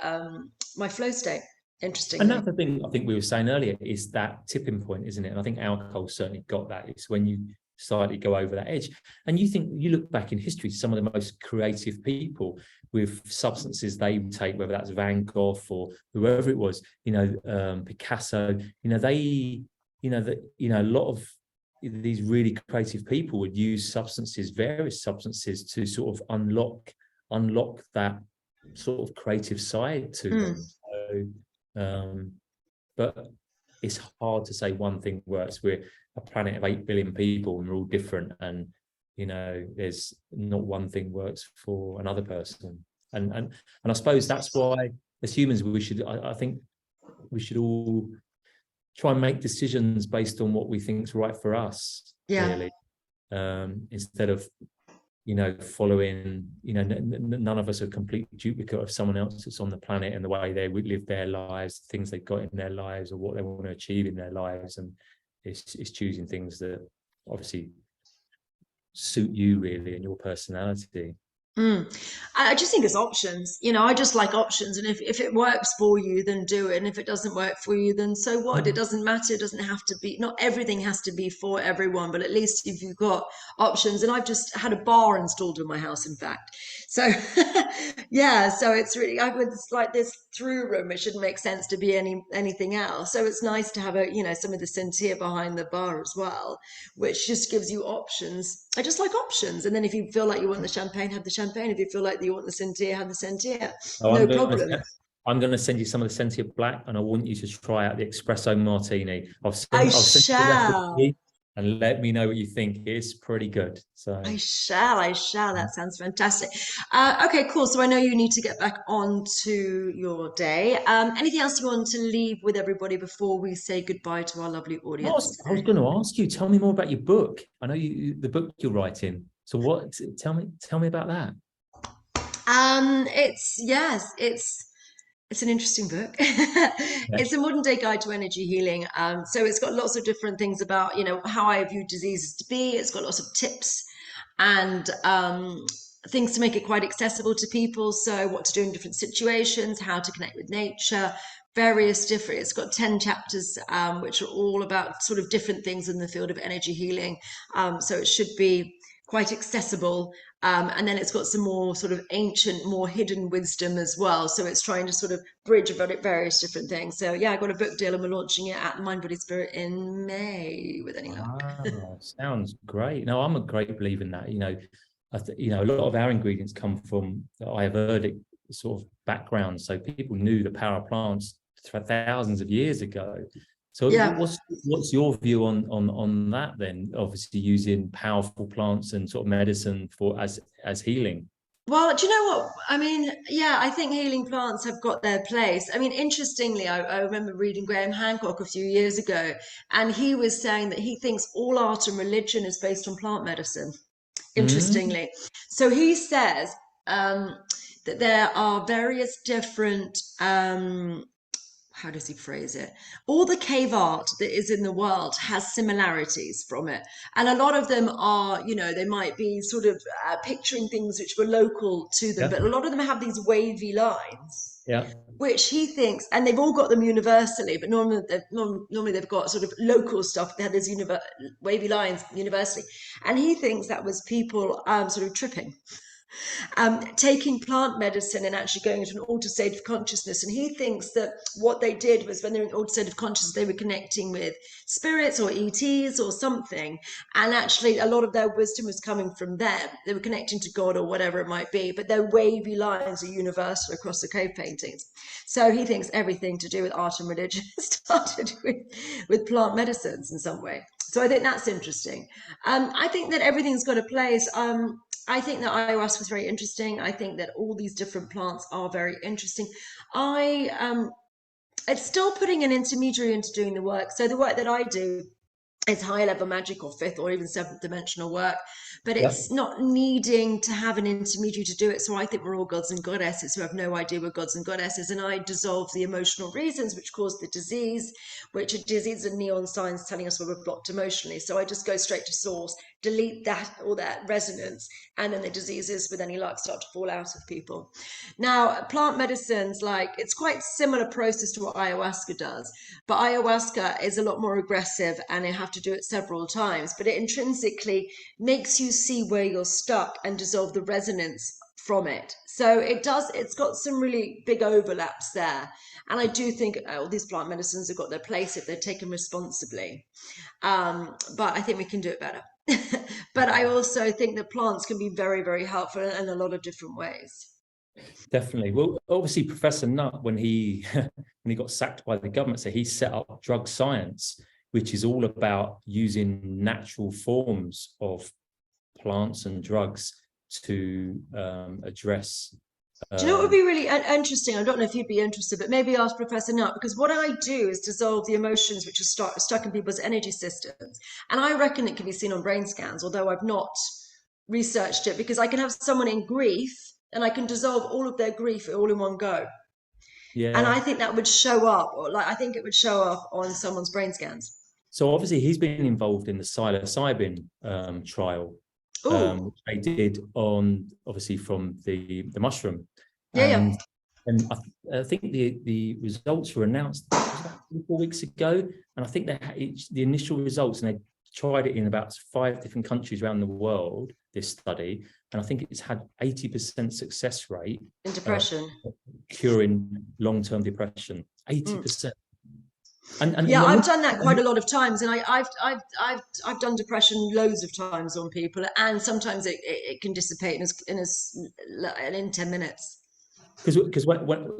flow state, And interestingly. that's the thing I think we were saying earlier, is that tipping point, isn't it? And I think alcohol certainly got that. It's when you slightly go over that edge. And you look back in history, some of the most creative people with substances they take, whether that's Van Gogh or whoever it was, Picasso, a lot of these really creative people would use various substances to sort of unlock that sort of creative side to them. But it's hard to say one thing works. We're a planet of 8 billion people and we're all different, and there's not one thing works for another person. And I suppose that's why as humans I think we should all try and make decisions based on what we think is right for us, really, instead of following, none of us are a complete duplicate of someone else that's on the planet and the way they would live their lives, things they've got in their lives or what they want to achieve in their lives. And it's choosing things that obviously suit you really and your personality. I just think it's options. I just like options. And if it works for you, then do it. And if it doesn't work for you, then so what? It doesn't matter. It doesn't have to be, not everything has to be for everyone, but at least if you've got options. And I've just had a bar installed in my house, in fact. So, yeah, so it's really, it's like this through room. It shouldn't make sense to be anything else. So it's nice to have some of the Sentia behind the bar as well, which just gives you options. I just like options. And then if you feel like you want the champagne, have the champagne. If you feel like you want the Sentia, have the Sentia. Oh, No problem. I'm going to send you some of the Sentia Black, and I want you to try out the espresso martini. I I'll send you the shall. recipe and let me know what you think. It's pretty good. So I shall. I shall. That sounds fantastic. Okay, cool. So I know you need to get back on to your day. Anything else you want to leave with everybody before we say goodbye to our lovely audience I was today? going to ask you, tell me more about your book. I know the book you're writing. So tell me about that. It's yes, it's an interesting book. Yeah. It's a modern day guide to energy healing. So it's got lots of different things about, how I view diseases to be. It's got lots of tips and things to make it quite accessible to people. So what to do in different situations, how to connect with nature, it's got 10 chapters, which are all about sort of different things in the field of energy healing. So it should be quite accessible. And then it's got some more sort of ancient, more hidden wisdom as well. So it's trying to sort of bridge about various different things. So yeah, I got a book deal and we're launching it at Mind Body Spirit in May with any luck. Sounds great. No, I'm a great believer in that. A lot of our ingredients come from the Ayurvedic sort of background. So people knew the power of plants for thousands of years ago. So Yeah. what's your view on that then? Obviously using powerful plants and sort of medicine as healing. Well, do you know what? I mean, yeah, I think healing plants have got their place. I mean, interestingly, I remember reading Graham Hancock a few years ago, and he was saying that he thinks all art and religion is based on plant medicine, Mm, interestingly. So he says that there are various different how does he phrase it? All the cave art that is in the world has similarities from it. And a lot of them are, they might be sort of picturing things which were local to them, yeah, but a lot of them have these wavy lines, yeah, which he thinks, and they've all got them universally, but normally they've got sort of local stuff. They have these wavy lines universally. And he thinks that was people sort of tripping, taking plant medicine and actually going into an altered state of consciousness. And he thinks that what they did was when they're in an altered state of consciousness, they were connecting with spirits or ETs or something. And actually, a lot of their wisdom was coming from them. They were connecting to God or whatever it might be, but their wavy lines are universal across the cave paintings. So he thinks everything to do with art and religion started with plant medicines in some way. So I think that's interesting. I think that everything's got a place. I think that ayahuasca was very interesting. I think that all these different plants are very interesting. I it's still putting an intermediary into doing the work. So the work that I do It's high level magic or fifth or even seventh dimensional work, but Yeah. it's not needing to have an intermediary to do it. So I think we're all gods and goddesses who have no idea we're gods and goddesses. And I dissolve the emotional reasons which cause the disease, which are disease and neon signs telling us where we're blocked emotionally. So I just go straight to source, delete that, all that resonance, and then the diseases, with any luck, start to fall out of people. Now, plant medicines, like, it's quite similar process to what ayahuasca does, but ayahuasca is a lot more aggressive and you have to do it several times, but it intrinsically makes you see where you're stuck and dissolve the resonance from it. So it's got some really big overlaps there. And I do think all these plant medicines have got their place if they're taken responsibly. But I think we can do it better. But I also think that plants can be very, very helpful in a lot of different ways. Definitely. Well, obviously, Professor Nutt, when he when he got sacked by the government, so he set up drug science, which is all about using natural forms of plants and drugs to address. Do you know what would be really interesting? I don't know if you'd be interested, but maybe ask Professor Nutt, because what I do is dissolve the emotions which are stuck in people's energy systems. And I reckon it can be seen on brain scans, although I've not researched it, because I can have someone in grief and I can dissolve all of their grief all in one go. And Yeah. I think that would show up, or like I think it would show up on someone's brain scans. So obviously, he's been involved in the psilocybin trial, Oh, which they did on, obviously, from the mushroom, yeah, yeah. and I think the results were announced, it was about 4 weeks ago, and I think they had the initial results, and they tried it in about 5 different countries around the world, this study, and I think it's had 80% success rate In depression. curing long-term depression. 80%. And Yeah, I've you're done that quite a lot of times, and I've done depression loads of times on people, and sometimes it can dissipate in 10 minutes. because when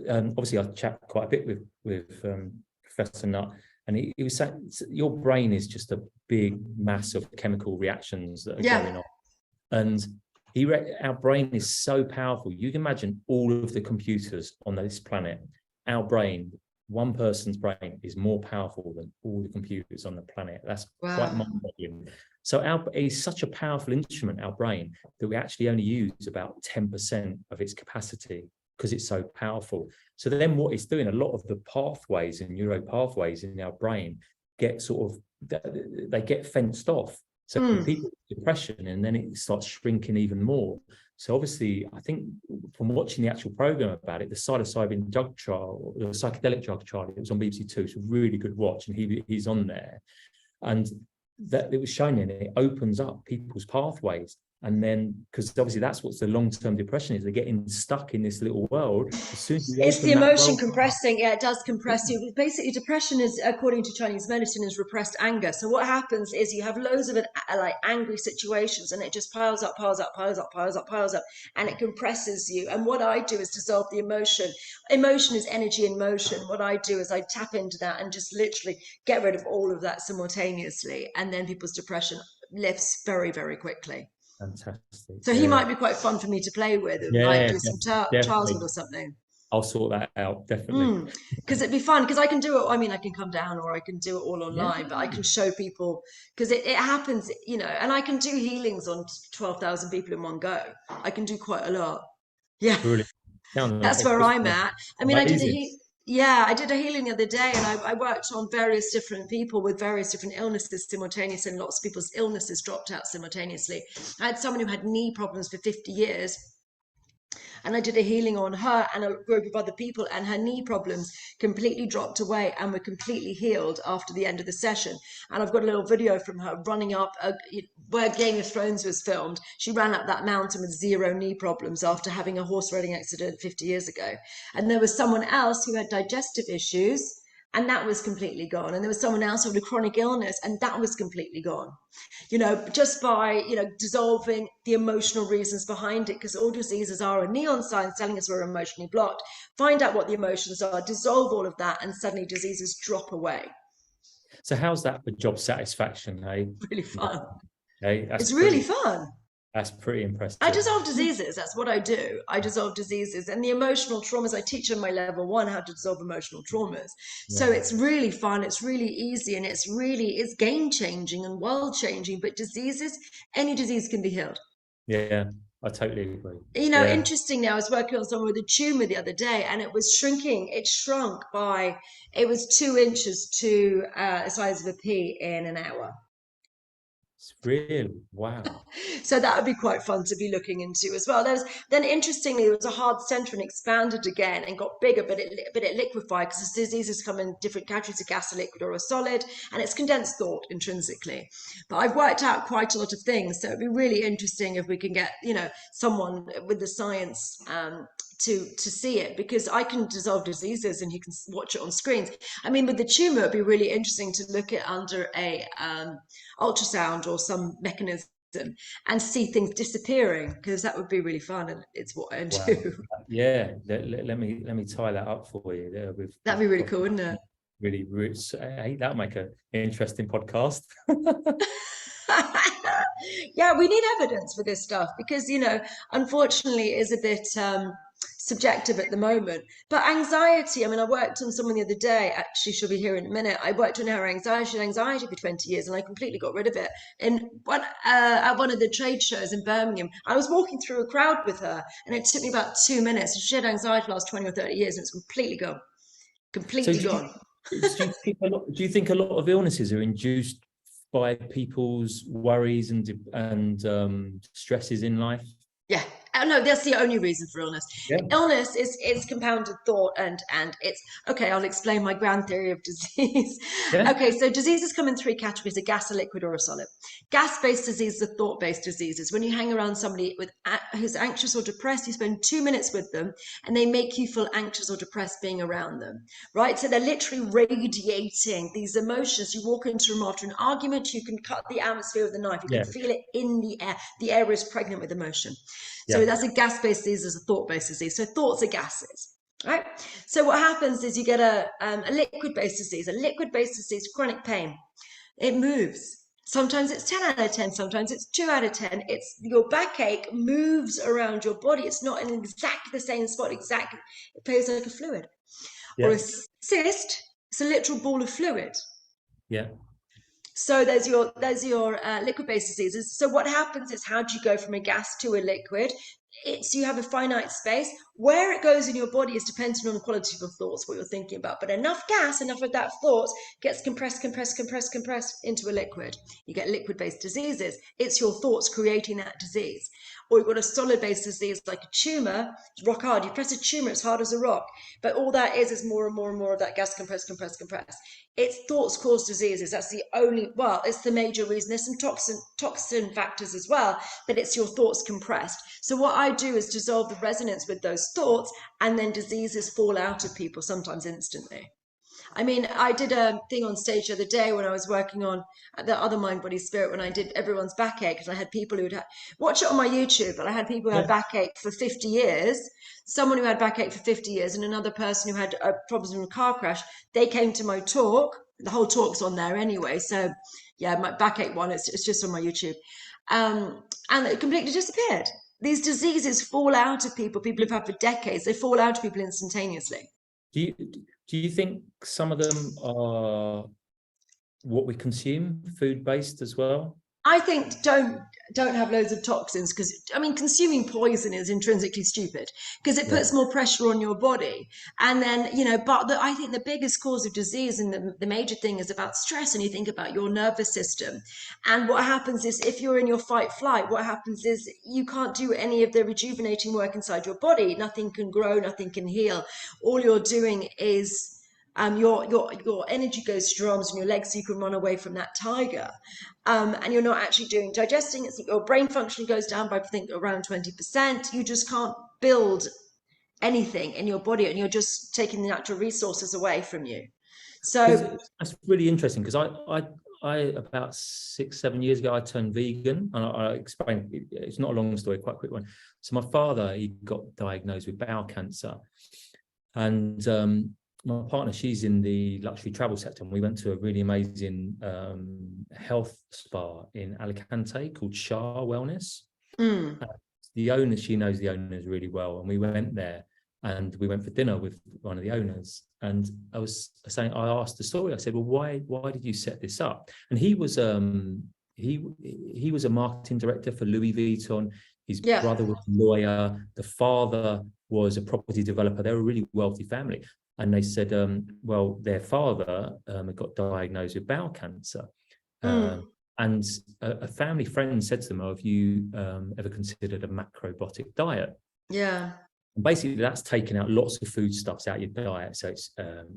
obviously I chat quite a bit with Professor Nutt, and he was saying your brain is just a big mass of chemical reactions that are Yeah. going on, and our brain is so powerful. You can imagine all of the computers on this planet. Our brain, one person's brain, is more powerful than all the computers on the planet. That's quite Wow. mind-boggling. So it's such a powerful instrument, our brain, that we actually only use about 10% of its capacity because it's so powerful. So then what it's doing, a lot of the pathways and neuro pathways in our brain get they get fenced off. So people with depression, and then it starts shrinking even more. So obviously, I think from watching the actual program about it, the psilocybin drug trial, the psychedelic drug trial, it was on BBC Two. It's a really good watch, and he's on there, and that it was showing in it opens up people's pathways. And then, because obviously that's what's the long-term depression is, they're getting stuck in this little world. As soon as you It's the open that emotion world up, compressing. Yeah, it does compress you. Basically, depression is, according to Chinese medicine, is repressed anger. So what happens is you have loads of like angry situations, and it just piles up, piles up, piles up, piles up, piles up, and it compresses you. And what I do is dissolve the emotion. Emotion is energy in motion. What I do is I tap into that and just literally get rid of all of that simultaneously, and then people's depression lifts very, very quickly. fantastic. So he Yeah, might be quite fun for me to play with and like yeah, do some trials with definitely. or something. I'll sort that out, definitely. Because it'd be fun, because I can do it. I mean, I can come down or I can do it all Yeah, online, but I can show people, because it happens, and I can do healings on 12,000 people in one go. I can do quite a lot. Yeah, brilliant. that's where I'm at. I mean, Amazing. I did a healing the other day, and I worked on various different people with various different illnesses simultaneously, and lots of people's illnesses dropped out simultaneously. I had someone who had knee problems for 50 years, and I did a healing on her and a group of other people, and her knee problems completely dropped away and were completely healed after the end of the session. And I've got a little video from her running up where Game of Thrones was filmed. She ran up that mountain with zero knee problems after having a horse riding accident 50 years ago. And there was someone else who had digestive issues, and that was completely gone. And there was someone else who had a chronic illness, and that was completely gone. Just by, dissolving the emotional reasons behind it, because all diseases are a neon sign telling us we're emotionally blocked. Find out what the emotions are, dissolve all of that, and suddenly diseases drop away. So how's that for job satisfaction, hey? Really fun. Hey, that's It's really brilliant. fun. That's pretty I impressive. dissolve diseases. That's what I do. I dissolve diseases and the emotional traumas. I teach on my level 1 how to dissolve emotional traumas. So Yeah. it's really fun. It's really easy, and it's game changing and world changing. But diseases, any disease can be healed. Yeah. I totally agree. You know, Yeah. interestingly, I was working on someone with a tumor the other day, and it was shrinking. It shrunk by, it was 2 inches to the size of a pea in an hour. It's really wow. So that would be quite fun to be looking into as well. Then interestingly, there was a hard center and expanded again and got bigger, but it liquefied because diseases come in different categories: a gas, a liquid, or a solid, and it's condensed thought intrinsically. But I've worked out quite a lot of things, so it'd be really interesting if we can get someone with the science. To see it, because I can dissolve diseases and you can watch it on screens. I mean, with the tumor, it'd be really interesting to look at under a ultrasound or some mechanism and see things disappearing, because that would be really fun, and it's what I Wow. do. Yeah. Let me tie that up for you there That'd with be really probably cool, wouldn't it? really roots. Hey, that'll make an interesting podcast. Yeah, we need evidence for this stuff because, unfortunately, it is a bit subjective at the moment. But anxiety, I mean, I worked on someone the other day, actually, she'll be here in a minute. I worked on her anxiety for 20 years, and I completely got rid of it. At one of the trade shows in Birmingham, I was walking through a crowd with her, and it took me about 2 minutes. She had anxiety for the last 20 or 30 years, and it's completely gone. So Completely gone. do you think a lot of illnesses are induced by people's worries and stresses in life? Yeah. No, that's the only reason for illness. Yeah. Illness is compounded thought, and it's okay. I'll explain my grand theory of disease. Yeah. Okay, so diseases come in three categories: a gas, a liquid, or a solid. Gas-based diseases are thought-based diseases. When you hang around somebody who's anxious or depressed, you spend 2 minutes with them, and they make you feel anxious or depressed being around them, right? So they're literally radiating these emotions. You walk into a room after an argument, you can cut the atmosphere with a knife. You can Yeah. feel it in the air. The air is pregnant with emotion. So Yeah. that's a gas-based disease, as a thought-based disease. So thoughts are gases, right? So what happens is you get a liquid-based disease. A liquid-based disease, chronic pain. It moves. Sometimes it's 10 out of 10, sometimes it's 2 out of 10. It's your backache moves around your body. It's not in exactly the same spot, exactly. It plays like a fluid. Or Yeah. a cyst, it's a literal ball of fluid. Yeah. So there's your liquid-based diseases. So what happens is, how do you go from a gas to a liquid? It's, you have a finite space. Where it goes in your body is dependent on the quality of your thoughts, what you're thinking about. But enough gas, enough of that thought gets compressed into a liquid. You get liquid-based diseases. It's your thoughts creating that disease. Or you've got a solid-based disease like a tumor. It's rock hard. You press a tumor, it's hard as a rock. But all that is more and more and more of that gas compressed. It's thoughts cause diseases. That's the only, well, it's the major reason. There's some toxin factors as well, but it's your thoughts compressed. So what I do is dissolve the resonance with those thoughts, and then diseases fall out of people, sometimes instantly. I mean, I did a thing on stage the other day when I was working on the other mind, body, spirit, when I did everyone's backache, and I had people who'd watch it on my YouTube, but I had people who had Yeah. backache for 50 years, someone who had backache for 50 years, and another person who had problems in a car crash. They came to my talk. The whole talk's on there anyway. So yeah, my backache one, it's just on my YouTube. And it completely disappeared. These diseases fall out of people. People have had for decades. They fall out of people instantaneously. Do you do you think some of them are what we consume, food based as well? I think don't have loads of toxins, because I mean, consuming poison is intrinsically stupid because it Yeah. puts more pressure on your body. And then, but I think the biggest cause of disease, and the major thing, is about stress. And you think about your nervous system, and what happens is, if you're in your fight flight, what happens is you can't do any of the rejuvenating work inside your body. Nothing can grow, nothing can heal. All you're doing is your energy goes to your arms and your legs, so you can run away from that tiger. And you're not actually doing digesting. It's, your brain function goes down by, I think, around 20%. You just can't build anything in your body, and you're just taking the natural resources away from you. Because So that's really interesting. Because I about 6-7 years ago, I turned vegan, and I explained, it's not a long story, quite a quick one. So my father, he got diagnosed with bowel cancer, and my partner, she's in the luxury travel sector, and we went to a really amazing health spa in Alicante called Shah Wellness. Mm. The owner, she knows the owners really well, and we went there and we went for dinner with one of the owners. And I was saying, I asked the story. I said, "Well, why did you set this up?" And he was he was a marketing director for Louis Vuitton. His Yeah. brother was a lawyer. The father was a property developer. They were a really wealthy family. And they said, well, their father had got diagnosed with bowel cancer. Mm. And a family friend said to them, "Oh, have you ever considered a macrobiotic diet?" Yeah. And basically, that's taking out lots of foodstuffs out of your diet. So it's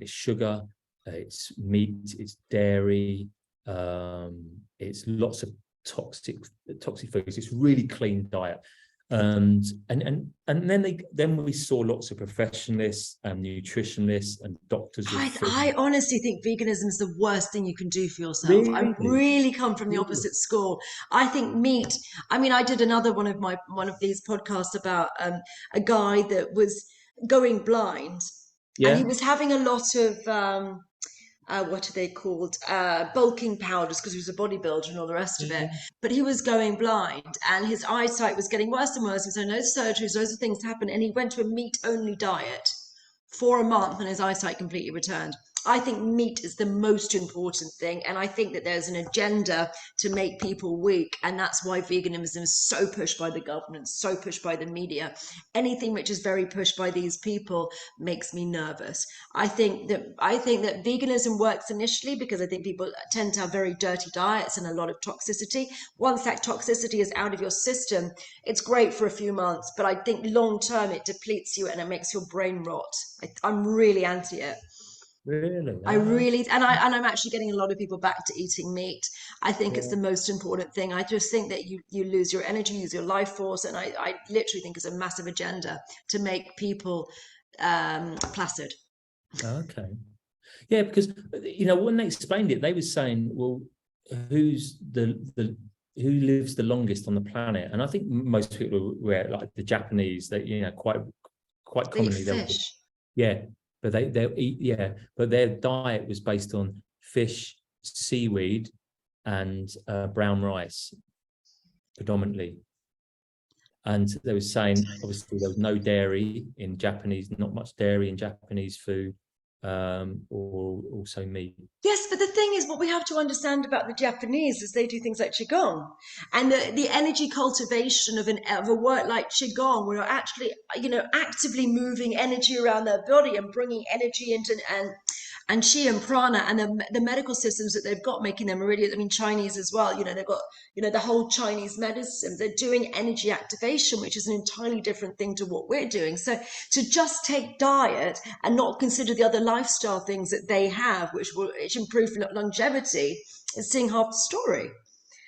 sugar, it's meat, it's dairy, it's lots of toxic foods. It's really clean diet. And then we saw lots of professionalists and nutritionists and doctors of food. I honestly think veganism is the worst thing you can do for yourself. I Really? really come from the Really? opposite school. I think meat. I mean, I did another one of these podcasts about a guy that was going blind, and he Yeah. was having a lot of what are they called? Bulking powders because he was a bodybuilder and all the rest of it. Yeah. But he was going blind and his eyesight was getting worse and worse. He was having loads of surgeries, loads of things happen. And he went to a meat only diet for a month and his eyesight completely returned. I think meat is the most important thing. And I think that there's an agenda to make people weak. And that's why veganism is so pushed by the government, so pushed by the media. Anything which is very pushed by these people makes me nervous. I think that veganism works initially because I think people tend to have very dirty diets and a lot of toxicity. Once that toxicity is out of your system, it's great for a few months, but I think long term it depletes you and it makes your brain rot. I'm really anti it. Really? I really and I'm actually getting a lot of people back to eating meat. I think it's Yeah. the most important thing. I just think that you lose your energy, use your life force, and I literally think it's a massive agenda to make people placid. Okay. Yeah, because when they explained it, they were saying, "Well, who's the who lives the longest on the planet?" And I think most people were like the Japanese. That quite They eat commonly they'll fish. yeah, but they'll eat but their diet was based on fish, seaweed, and brown rice predominantly. And they were saying, obviously, there was no dairy in Japanese, not much dairy in Japanese food, or also meat. Yes, but the thing is, what we have to understand about the Japanese is they do things like qigong, and the energy cultivation of a work like qigong, where you're actually actively moving energy around their body and bringing energy into and chi and prana and the medical systems that they've got making them really. I mean, Chinese as well. They've got the whole Chinese medicine. They're doing energy activation, which is an entirely different thing to what we're doing. So to just take diet and not consider the other lifestyle things that they have, which improve longevity, is seeing half the story.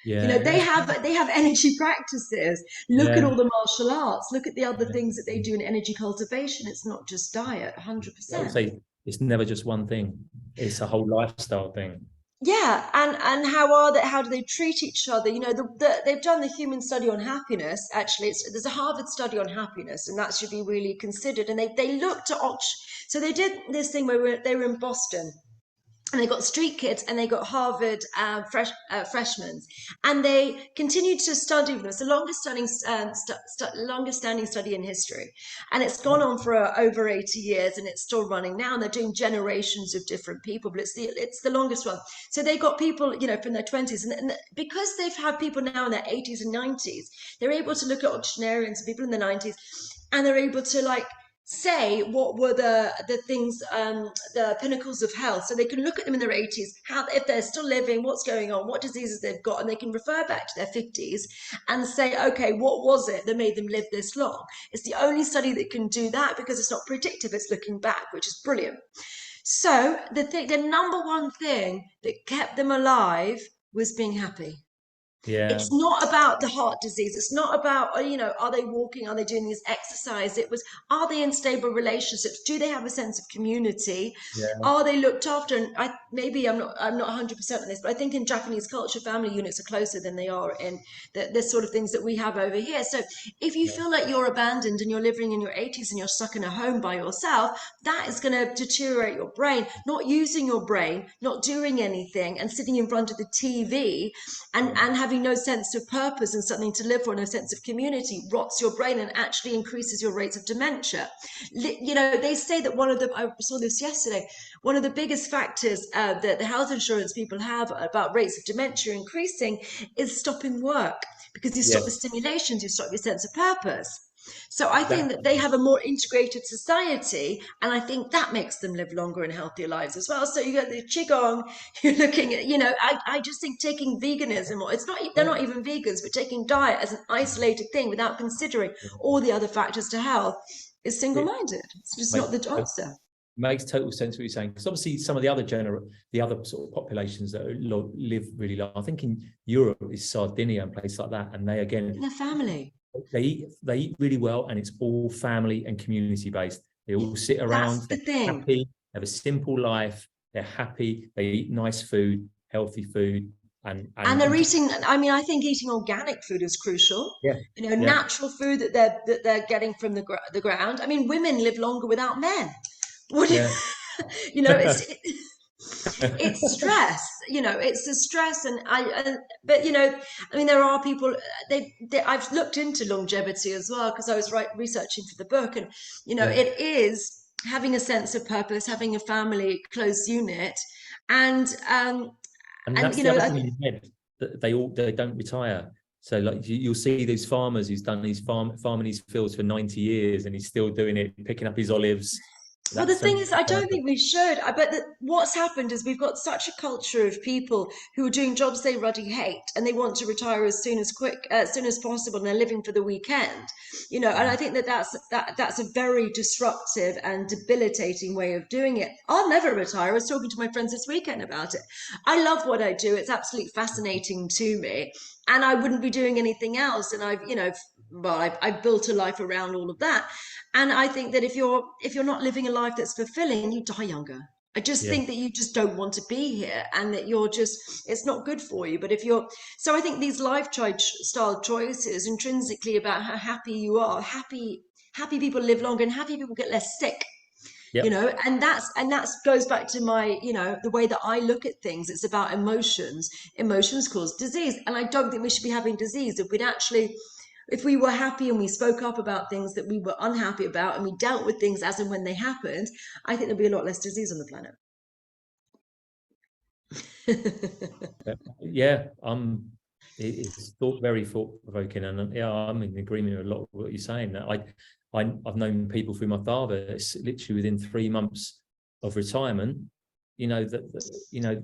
Yeah, They have energy practices. Look at yeah. all the martial arts. Look at the other things that they do in energy cultivation. It's not just diet, I would 100%. say it's never just one thing. It's a whole lifestyle thing. Yeah, and how do they treat each other? They've done the human study on happiness. Actually, there's a Harvard study on happiness, and that should be really considered. And they looked at so they did this thing where they were in Boston, and they got street kids and they got Harvard freshmen, and they continued to study with them. It's the longest standing study in history, and it's gone on for over 80 years, and it's still running now. And they're doing generations of different people, but it's the longest one. So they got people from their 20s, and because they've had people now in their 80s and 90s, they're able to look at octogenarians and people in the 90s, and they're able to say what were the things, the pinnacles of health, so they can look at them in their 80s, how, if they're still living, what's going on, what diseases they've got, and they can refer back to their 50s and say, okay, what was it that made them live this long? It's the only study that can do that because it's not predictive, it's looking back, which is brilliant. So the number one thing that kept them alive was being happy. Yeah, It's not about the heart disease. It's not about, are they walking? Are they doing this exercise? It was, are they in stable relationships? Do they have a sense of community? yeah, Are they looked after? And maybe I'm not 100% on this, but I think in Japanese culture, family units are closer than they are in the sort of things that we have over here. So if you yeah, feel like you're abandoned and you're living in your 80s and you're stuck in a home by yourself, that is going to deteriorate your brain. Not using your brain, not doing anything, and sitting in front of the TV and yeah, having having no sense of purpose and something to live for, no sense of community, rots your brain and actually increases your rates of dementia. You know, they say that I saw this yesterday, one of the biggest factors that the health insurance people have about rates of dementia increasing is stopping work, because you stop the Yes, stimulations, you stop your sense of purpose. So I think that they exactly. have a more integrated society, and I think that makes them live longer and healthier lives as well. So you got the qigong, you're looking at, you know, I just think taking veganism, or they're Yeah. not even vegans, but taking diet as an isolated thing without considering all the other factors to health is It single-minded. It's just makes not the answer. makes total sense what you're saying, because obviously some of the other sort of populations that live really long. I think in Europe is Sardinia and places like that, and they again In the family. they eat really well, and it's all family and community based. They all sit That's around, the they're thing. happy, they have a simple life, they're happy, they eat nice food, healthy food, and And they're just eating, I mean, I think eating organic food is crucial. yeah, You know, yeah, natural food that they're getting from the ground. I mean, women live longer without men. What do you, yeah. you know, it's stress, you know, it's the stress. But you know, I mean, there are people, I've looked into longevity as well, because I was researching for the book, and you know, Yeah. it is having a sense of purpose, having a family close unit, and And and that's you the know, other thing in your head, that they don't retire. So like you'll see these farmers who's done these farming these fields for 90 years, and he's still doing it, picking up his olives. well, the That's thing is, I don't purpose. think we should. I bet that what's happened is we've got such a culture of people who are doing jobs they bloody hate, and they want to retire as soon as possible, and they're living for the weekend. You know, and I think that's a very disruptive and debilitating way of doing it. I'll never retire. I was talking to my friends this weekend about it. I love what I do. It's absolutely fascinating to me, and I wouldn't be doing anything else. And I've, you know, I've built a life around all of that. And I think that if you're not living a life that's fulfilling, you die younger. I just Yeah, think that you just don't want to be here, and that it's not good for you. But if you're, so I think these lifestyle choices intrinsically about how happy you are, happy people live longer, and happy people get less sick, yeah, you know, and that's goes back to my, you know, the way that I look at things. It's about emotions cause disease, and I don't think we should be having disease. If we were happy and we spoke up about things that we were unhappy about, and we dealt with things as and when they happened, I think there'd be a lot less disease on the planet. yeah. It's very thought provoking, and yeah, I'm in agreement with a lot of what you're saying. That I've known people through my father. It's literally within 3 months of retirement, you know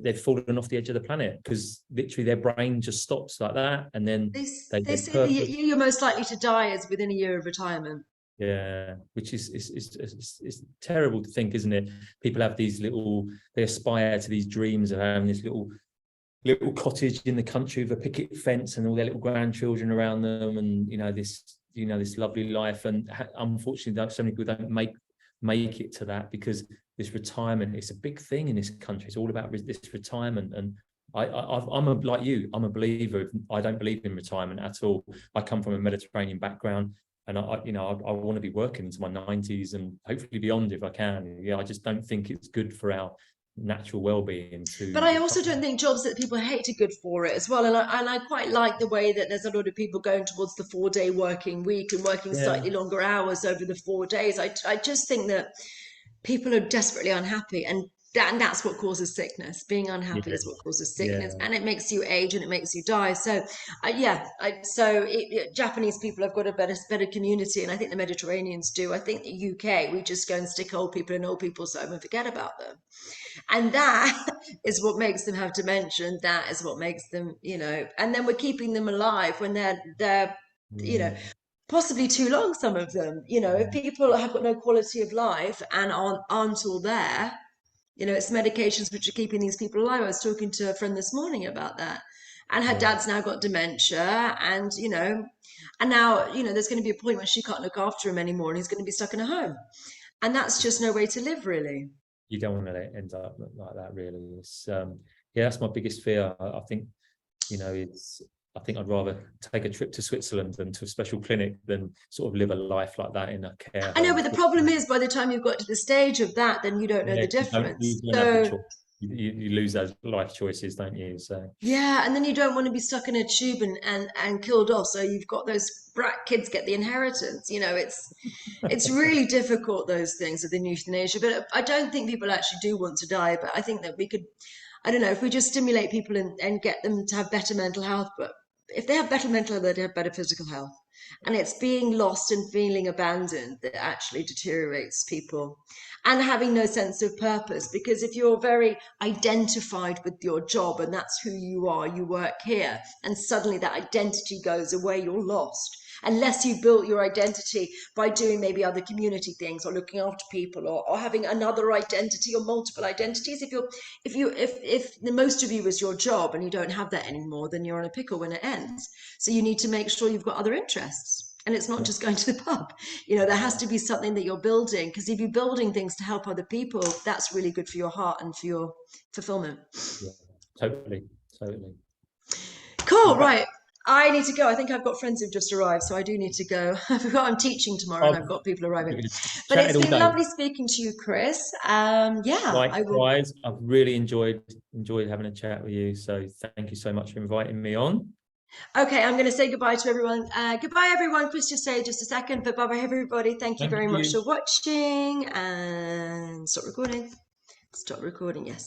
they've fallen off the edge of the planet, because literally their brain just stops like that, and then they, they their say the purpose. year you're most likely to die is within a year of retirement. Yeah, which is terrible to think, isn't it? People have they aspire to these dreams of having this little cottage in the country with a picket fence and all their little grandchildren around them, and this lovely life. And unfortunately, so many people don't make it to that, because this retirement is a big thing in this country. It's all about this retirement. And like you, I'm a believer. I don't believe in retirement at all. I come from a Mediterranean background, and I want to be working into my 90s and hopefully beyond if I can. Yeah, I just don't think it's good for our natural well-being But to I retire. also don't think jobs that people hate are good for it as well. And I quite like the way that there's a lot of people going towards the 4-day working week and working Yeah, slightly longer hours over the 4 days. I just think that people are desperately unhappy, and that's what causes sickness. Being unhappy is what yes, causes sickness, yeah, and it makes you age and it makes you die. So Japanese people have got a better community, and I think the Mediterraneans do. I think the UK, we just go and stick old people in old people's home and forget about them, and that is what makes them have dementia, and that is what makes them, you know, and then we're keeping them alive when they're you know, mm, possibly too long, some of them. You know, if people have got no quality of life and aren't all there, you know, it's medications which are keeping these people alive. I was talking to a friend this morning about that, and her yeah. dad's now got dementia, and you know, and now, you know, there's going to be a point when she can't look after him anymore, and he's going to be stuck in a home, and that's just no way to live, really. You don't want to end up like that, really. It's yeah, that's my biggest fear. I think, I think I'd rather take a trip to Switzerland and to a special clinic than sort of live a life like that in a care I know, home. but the problem is, by the time you've got to the stage of that, then you don't know Yeah, the difference. you don't have the So choice. you lose those life choices, don't you? So Yeah, and then you don't want to be stuck in a tube and killed off. So you've got those brat kids get the inheritance. You know, it's really difficult, those things within euthanasia. But I don't think people actually do want to die. But I think that we could, I don't know, if we just stimulate people and get them to have better mental health, but if they have better mental health, they have better physical health. And it's being lost and feeling abandoned that actually deteriorates people, and having no sense of purpose. Because if you're very identified with your job and that's who you are, you work here, and suddenly that identity goes away, you're lost. Unless you built your identity by doing maybe other community things or looking after people, or having another identity or multiple identities. If the most of you is your job and you don't have that anymore, then you're in a pickle when it ends. So you need to make sure you've got other interests. And it's not just going to the pub. There has to be something that you're building, because if you're building things to help other people, that's really good for your heart and for your fulfillment. yeah, totally, totally. Cool, right. I need to go. I think I've got friends who've just arrived, so I do need to go. I'm teaching tomorrow and I've got people arriving. But it's Chatted all been day. lovely speaking to you, Chris. Yeah, I will. Likewise, I've really enjoyed having a chat with you. So thank you so much for inviting me on. Okay, I'm going to say goodbye to everyone. Goodbye, everyone. Chris just say just a second, but bye bye, everybody. Thank you Thank very much you. for watching, and stop recording. Stop recording, yes.